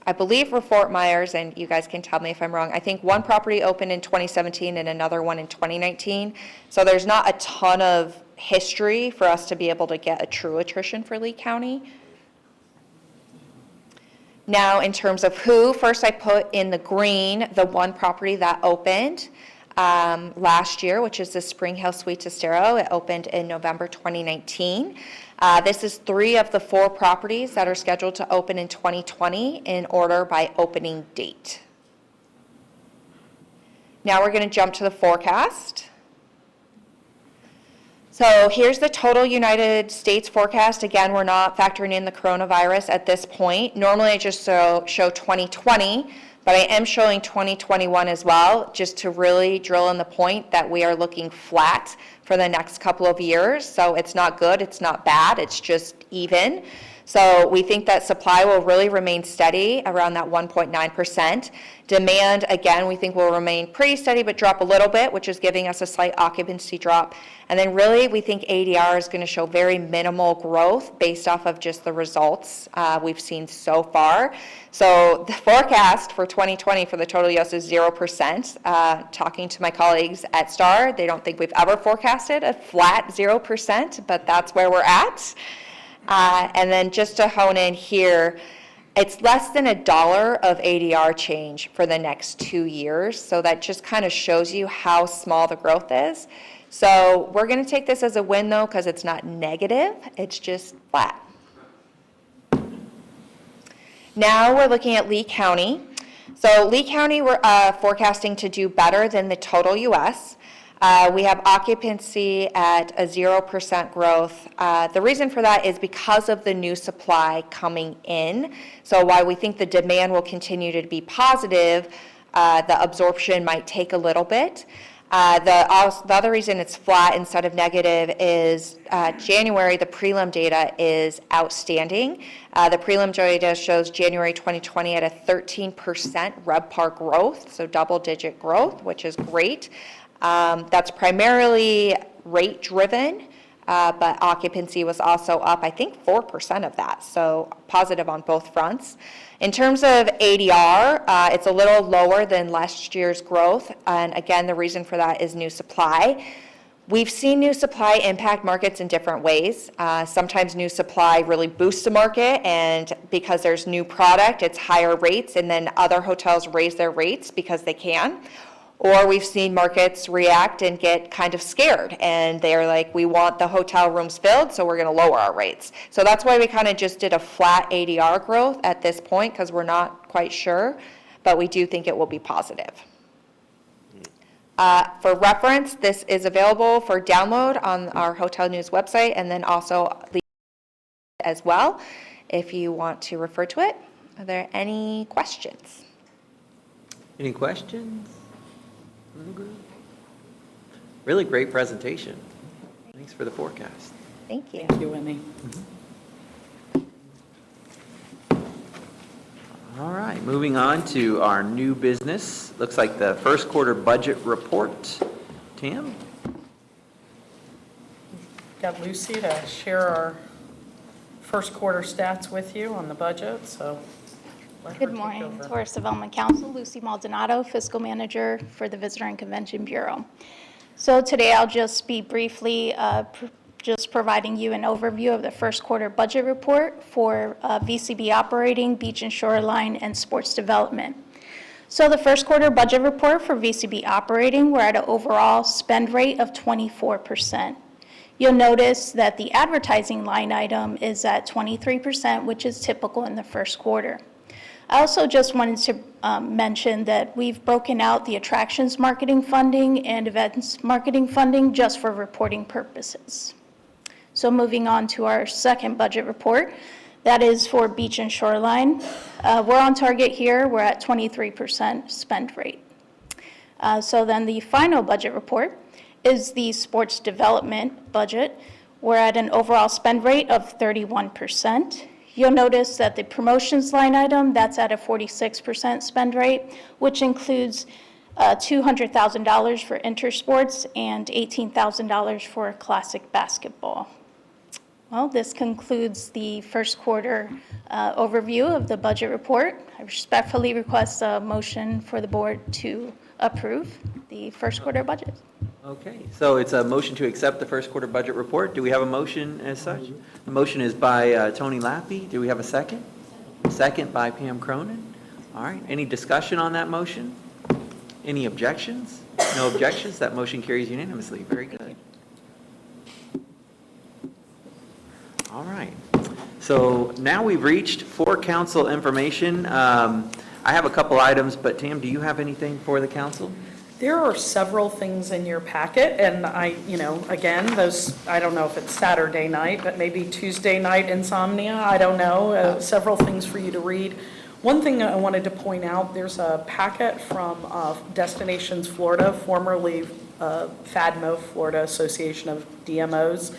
I believe for Fort Myers, and you guys can tell me if I'm wrong, I think one property opened in 2017 and another one in 2019. So there's not a ton of history for us to be able to get a true attrition for Lee County. Now, in terms of who, first I put in the green the one property that opened last year, which is the Spring Hill Suites Estero. It opened in November 2019. This is 3 of the 4 properties that are scheduled to open in 2020 in order by opening date. Now we're going to jump to the forecast. So here's the total United States forecast. Again, we're not factoring in the coronavirus at this point. Normally I just show 2020, but I am showing 2021 as well, just to really drill in the point that we are looking flat for the next couple of years. So it's not good, it's not bad, it's just even. So we think that supply will really remain steady around that 1.9%. Demand, again, we think will remain pretty steady but drop a little bit, which is giving us a slight occupancy drop. And then really we think ADR is going to show very minimal growth based off of just the results we've seen so far. So the forecast for 2020 for the total US is 0%. Talking to my colleagues at STAR, they don't think we've ever forecasted a flat 0%, but that's where we're at. And then just to hone in here, it's less than $1 of ADR change for the next 2 years. So that just kind of shows you how small the growth is. So we're going to take this as a win, though, because it's not negative. It's just flat. Now we're looking at Lee County. So Lee County, we're forecasting to do better than the total U.S. We have occupancy at a 0% growth. The reason for that is because of the new supply coming in. So while we think the demand will continue to be positive, the absorption might take a little bit. The other reason it's flat instead of negative is January, the prelim data is outstanding. The prelim data shows January 2020 at a 13% RevPAR growth, so double-digit growth, which is great. That's primarily rate driven, but occupancy was also up, I think 4% of that, so positive on both fronts. In terms of ADR, it's a little lower than last year's growth, and again, the reason for that is new supply. We've seen new supply impact markets in different ways. Sometimes new supply really boosts the market, and because there's new product, it's higher rates, and then other hotels raise their rates because they can. Or we've seen markets react and get kind of scared, and they're like, we want the hotel rooms filled, so we're going to lower our rates. So that's why we kind of just did a flat ADR growth at this point, because we're not quite sure, but we do think it will be positive. For reference, this is available for download on our Hotel News website, and then also as well, if you want to refer to it. Are there any questions? Any questions? Really great presentation. Thanks for the forecast. Thank you. Thank you, Winnie. All right, moving on to our new business. Looks like the first quarter budget report. Tam? Got Lucy to share our first quarter stats with you on the budget, so let her Good take morning, over. Tourist Development Council, Lucy Maldonado, Fiscal Manager for the Visitor and Convention Bureau. So today I'll just be briefly just providing you an overview of the first quarter budget report for VCB Operating, Beach and Shoreline, and Sports Development. So the first quarter budget report for VCB Operating, we're at an overall spend rate of 24%. You'll notice that the advertising line item is at 23%, which is typical in the first quarter. I also just wanted to mention that we've broken out the attractions marketing funding and events marketing funding just for reporting purposes. So moving on to our second budget report, that is for Beach and Shoreline. We're on target here. We're at 23% spend rate. So then the final budget report is the sports development budget. We're at an overall spend rate of 31%. You'll notice that the promotions line item, that's at a 46% spend rate, which includes $200,000 for intersports and $18,000 for classic basketball. Well, this concludes the first quarter overview of the budget report. I respectfully request a motion for the board to approve the first quarter budget. Okay, so it's a motion to accept the first quarter budget report. Do we have a motion as such? The motion is by Tony Lappy. Do we have a second? Second by Pam Cronin. All right, any discussion on that motion? Any objections? No objections, that motion carries unanimously. Very good. All right, so now we've reached for council information. I have a couple items, but Tam, do you have anything for the council? There are several things in your packet, and again, those, I don't know if it's Saturday night, but maybe Tuesday night insomnia, I don't know, several things for you to read. One thing I wanted to point out, there's a packet from Destinations Florida, formerly FADMO, Florida Association of DMOs,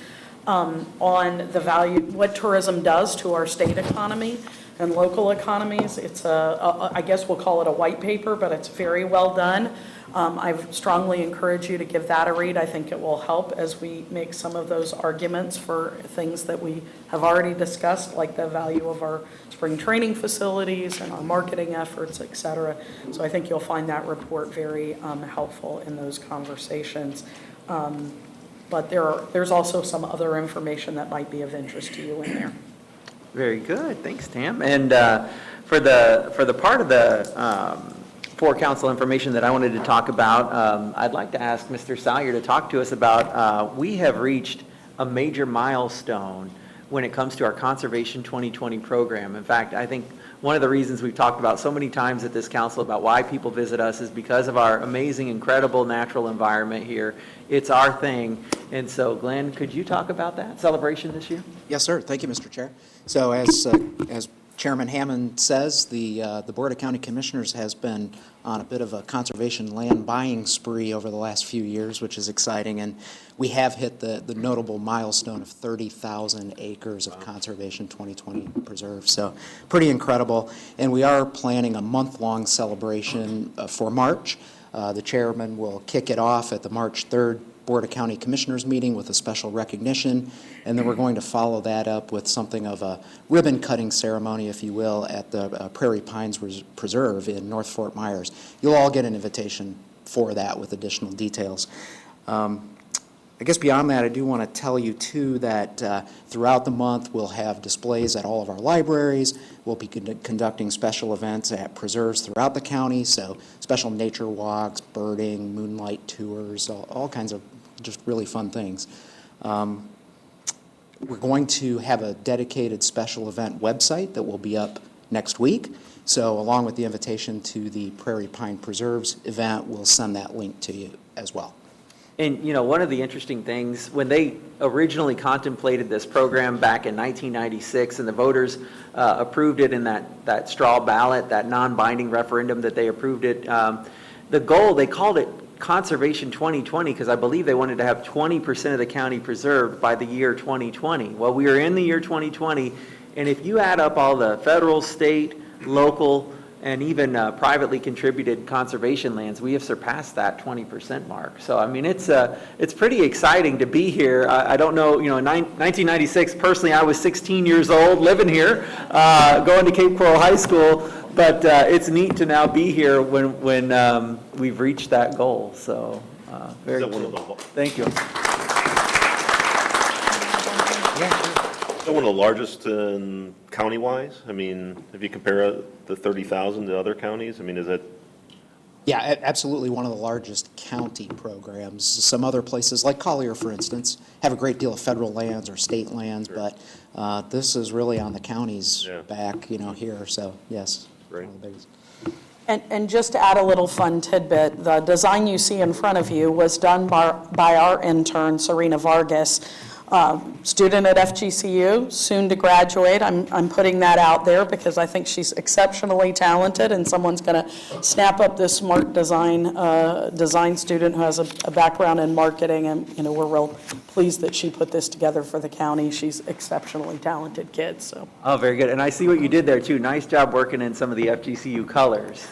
on the value, what tourism does to our state economy and local economies. It's I guess we'll call it a white paper, but it's very well done. I strongly encourage you to give that a read. I think it will help as we make some of those arguments for things that we have already discussed, like the value of our spring training facilities and our marketing efforts, et cetera. So I think you'll find that report very helpful in those conversations. But there's also some other information that might be of interest to you in there. Very good, thanks, Tam. And for the part of the for council information that I wanted to talk about, I'd like to ask Mr. Salyer to talk to us about, we have reached a major milestone when it comes to our Conservation 2020 program. In fact, I think one of the reasons we've talked about so many times at this council about why people visit us is because of our amazing, incredible natural environment here. It's our thing. And so, Glenn, could you talk about that celebration this year? Yes, sir. Thank you, Mr. Chair. So as Chairman Hammond says, the Board of County Commissioners has been on a bit of a conservation land buying spree over the last few years, which is exciting, and we have hit the notable milestone of 30,000 acres of Conservation 2020 preserves. So pretty incredible, and we are planning a month-long celebration for March. The chairman will kick it off at the March 3rd Board of County Commissioners meeting with a special recognition, and then we're going to follow that up with something of a ribbon-cutting ceremony, if you will, at the Prairie Pines Preserve in North Fort Myers. You'll all get an invitation for that with additional details. I guess beyond that, I do want to tell you, too, that throughout the month we'll have displays at all of our libraries. We'll be conducting special events at preserves throughout the county, so special nature walks, birding, moonlight tours, all kinds of just really fun things. We're going to have a dedicated special event website that will be up next week. So along with the invitation to the Prairie Pine Preserves event, we'll send that link to you as well. And, one of the interesting things, when they originally contemplated this program back in 1996 and the voters approved it in that straw ballot, that non-binding referendum that they approved it, the goal, they called it Conservation 2020 because I believe they wanted to have 20% of the county preserved by the year 2020. Well, we are in the year 2020, and if you add up all the federal, state, local, and even privately contributed conservation lands, we have surpassed that 20% mark. So, I mean, it's pretty exciting to be here. I don't know, in 1996, personally, I was 16 years old, living here, going to Cape Coral High School, but it's neat to now be here when we've reached that goal. So, very cool. Thank you. Is that one of the largest county-wise? I mean, if you compare the 30,000 to other counties, I mean, is it? Yeah, absolutely one of the largest county programs. Some other places, like Collier, for instance, have a great deal of federal lands or state lands, sure. But this is really on the county's back, here, so yes. Great. One of the biggest. And just to add a little fun tidbit, the design you see in front of you was done by our intern, Serena Vargas, student at FGCU, soon to graduate. I'm putting that out there because I think she's exceptionally talented, and someone's going to snap up this smart design student who has a background in marketing, and we're real pleased that she put this together for the county. She's exceptionally talented kid. So. Oh, very good. And I see what you did there too. Nice job working in some of the FGCU colors.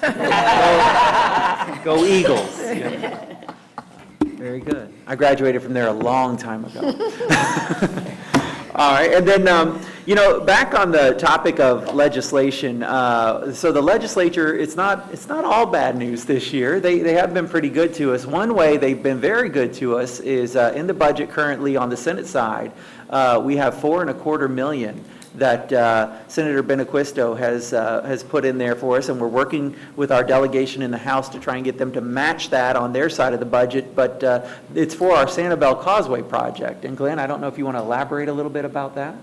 Go Eagles. Yeah. Very good. I graduated from there a long time ago. All right, and then, back on the topic of legislation, so the legislature, it's not all bad news this year. They have been pretty good to us. One way they've been very good to us is in the budget currently on the Senate side, we have $4.25 million that Senator Benaquisto has put in there for us, and we're working with our delegation in the House to try and get them to match that on their side of the budget, but it's for our Sanibel Causeway project. And Glenn, I don't know if you want to elaborate a little bit about that?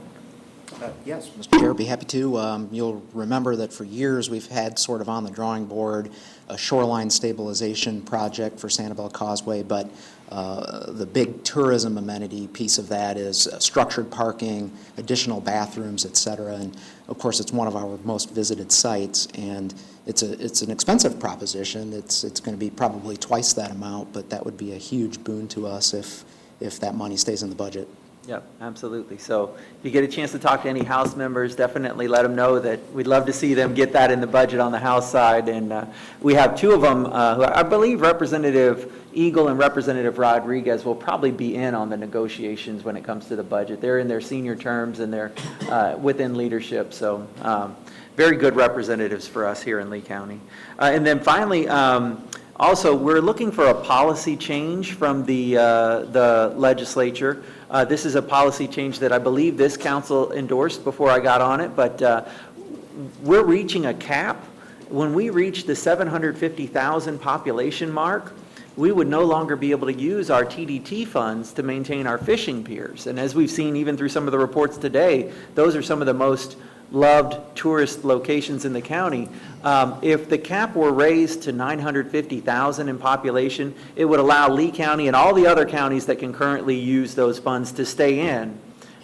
Yes, Mr. Chair, I'd be happy to. You'll remember that for years we've had sort of on the drawing board a shoreline stabilization project for Sanibel Causeway, but the big tourism amenity piece of that is structured parking, additional bathrooms, et cetera. And of course, it's one of our most visited sites, and it's an expensive proposition. It's going to be probably twice that amount, but that would be a huge boon to us if that money stays in the budget. Yep, absolutely. So if you get a chance to talk to any House members, definitely let them know that we'd love to see them get that in the budget on the House side. And we have two of them, who I believe Representative Eagle and Representative Rodriguez will probably be in on the negotiations when it comes to the budget. They're in their senior terms and they're within leadership. So very good representatives for us here in Lee County. And then finally, also, we're looking for a policy change from the legislature. This is a policy change that I believe this council endorsed before I got on it, but we're reaching a cap. When we reach the 750,000 population mark, we would no longer be able to use our TDT funds to maintain our fishing piers. And as we've seen even through some of the reports today, those are some of the most loved tourist locations in the county. If the cap were raised to 950,000 in population, it would allow Lee County and all the other counties that can currently use those funds to stay in,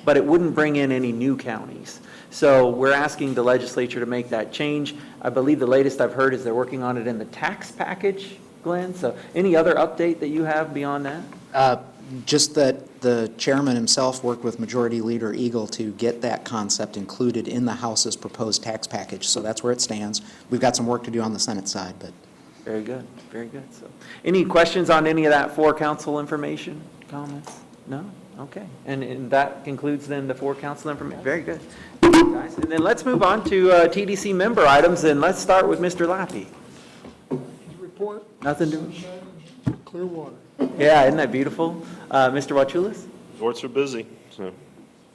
but it wouldn't bring in any new counties. So we're asking the legislature to make that change. I believe the latest I've heard is they're working on it in the tax package, Glenn. So any other update that you have beyond that? Just that the chairman himself worked with Majority Leader Eagle to get that concept included in the House's proposed tax package. So that's where it stands. We've got some work to do on the Senate side, but. Very good, very good. So, any questions on any of that for council information, comments? No? Okay. And that concludes then the for council information. Very good. Guys. And then let's move on to TDC member items, and let's start with Mr. Lappy. Report. Nothing to. Clear water. Yeah, isn't that beautiful? Mr. Wachulis? Resorts are busy, so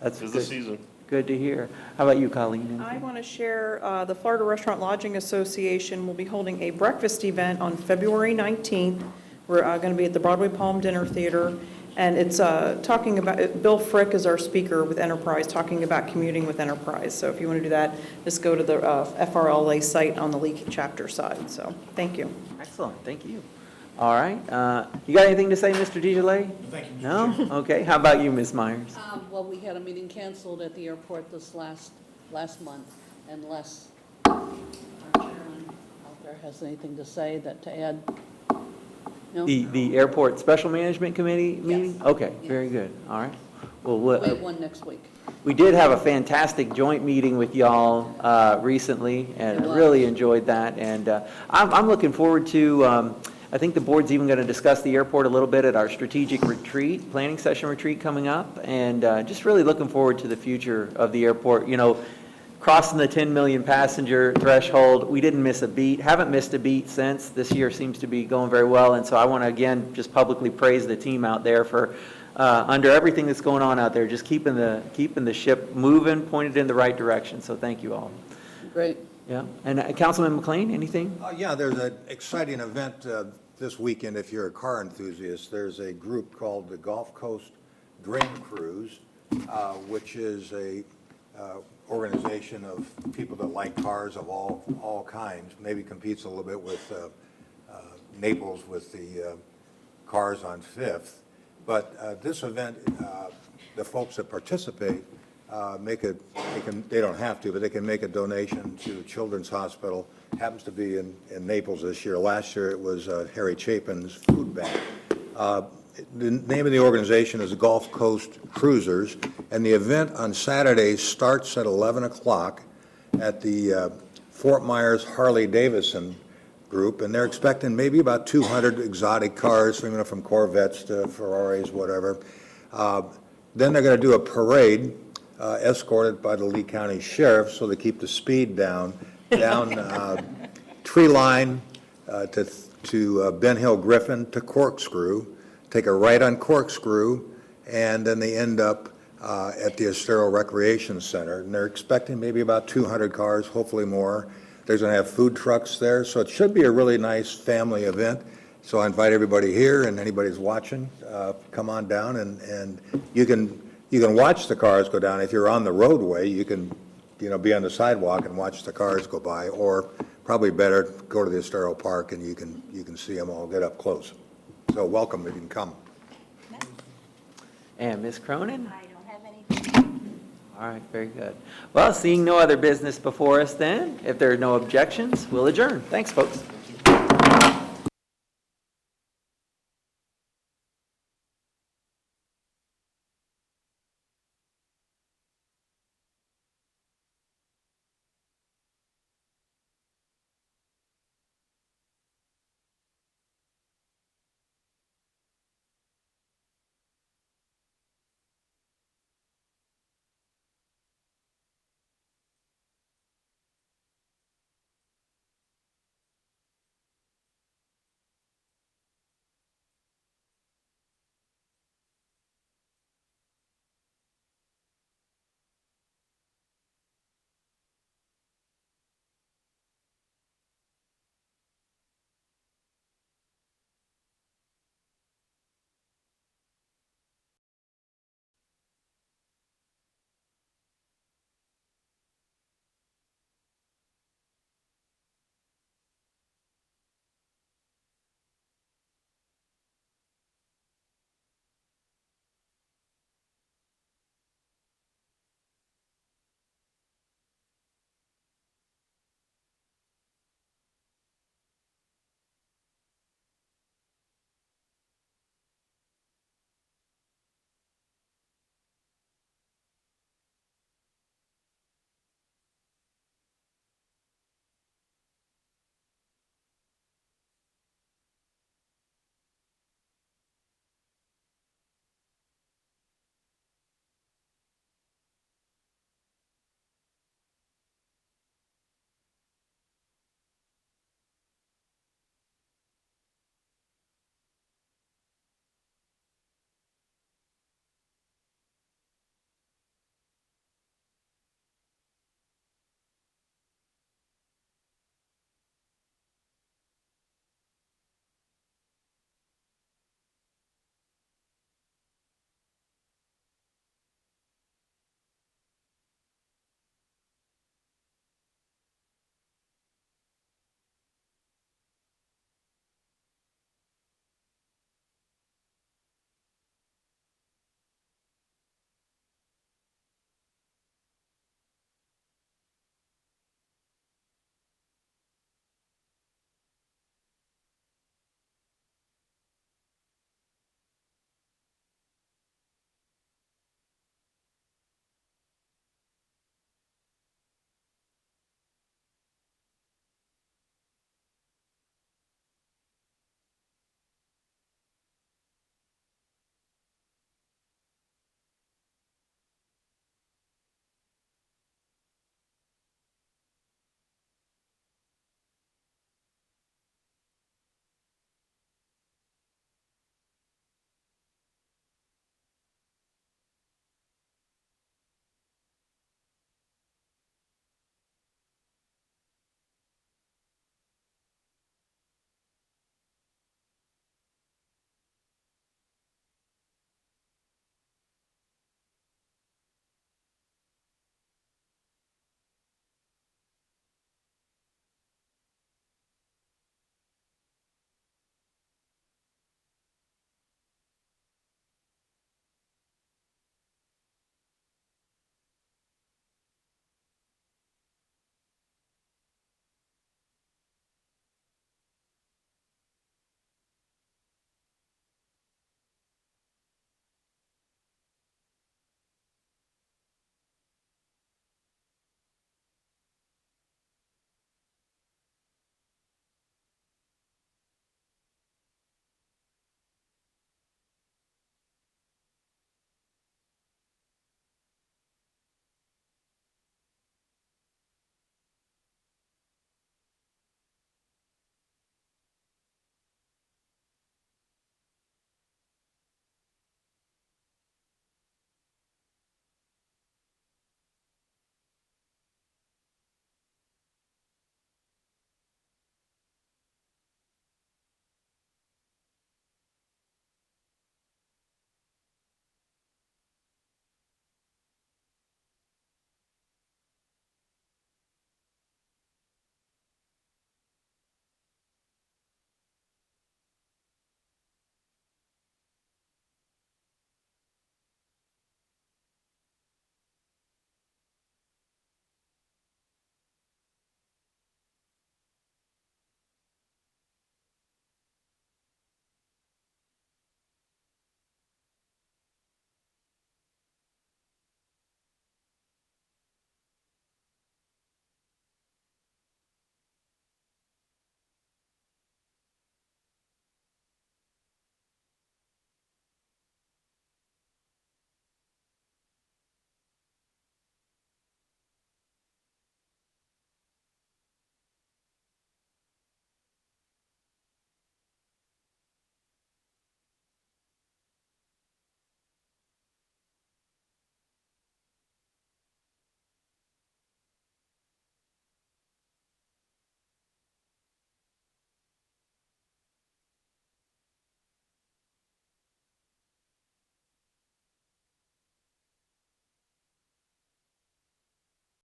That's it's the good. season. Good to hear. How about you, Colleen? I want to share, the Florida Restaurant Lodging Association will be holding a breakfast event on February 19th. We're going to be at the Broadway Palm Dinner Theater, and it's talking about, Bill Frick is our speaker with Enterprise, talking about commuting with Enterprise. So if you want to do that, just go to the FRLA site on the Lee chapter side. So thank you. Excellent, thank you. All right. You got anything to say, Mr. DeJoy? Thank you, Mr. No? Chair. Okay. How about you, Ms. Myers? Well, we had a meeting canceled at the airport this last month, unless our chairman out there has anything to say to add. No? The airport special management committee meeting? Okay, very good. All right. Well, We have one next week. we did have a fantastic joint meeting with y'all recently, and I really enjoyed that. And I'm looking forward to, I think the board's even going to discuss the airport a little bit at our strategic retreat, planning session retreat coming up, and just really looking forward to the future of the airport. You know, crossing the 10 million passenger threshold, we didn't miss a beat, haven't missed a beat since. This year seems to be going very well, and so I want to again just publicly praise the team out there for under everything that's going on out there, just keeping the ship moving, pointed in the right direction. So thank you all. Great. Yeah, and Councilman McLean, anything? Yeah, there's an exciting event this weekend if you're a car enthusiast. There's a group called the Gulf Coast Dream Cruise, which is a organization of people that like cars of all kinds. Maybe competes a little bit with Naples with the cars on Fifth. But this event, the folks that participate they don't have to, but they can make a donation to Children's Hospital. Happens to be in Naples this year. Last year it was Harry Chapin's food bank. The name of the organization is the Gulf Coast Cruisers, and the event on Saturday starts at 11 o'clock at the Fort Myers Harley-Davidson group, and they're expecting maybe about 200 exotic cars, from Corvettes to Ferraris, whatever. Then they're going to do a parade escorted by the Lee County Sheriff, so they keep the speed down Tree Line to Ben Hill Griffin to Corkscrew, take a right on Corkscrew, and then they end up at the Estero Recreation Center, and they're expecting maybe about 200 cars, hopefully more. They're going to have food trucks there, so it should be a really nice family event. So I invite everybody here, and anybody who's watching, come on down, and you can watch the cars go down. If you're on the roadway, you can, be on the sidewalk and watch the cars go by, or probably better, go to the Estero Park and you can see them all, get up close. So welcome if you can come. And Ms. Cronin? I don't have anything. All right, very good. Well, seeing no other business before us then, if there are no objections, we'll adjourn. Thanks, folks.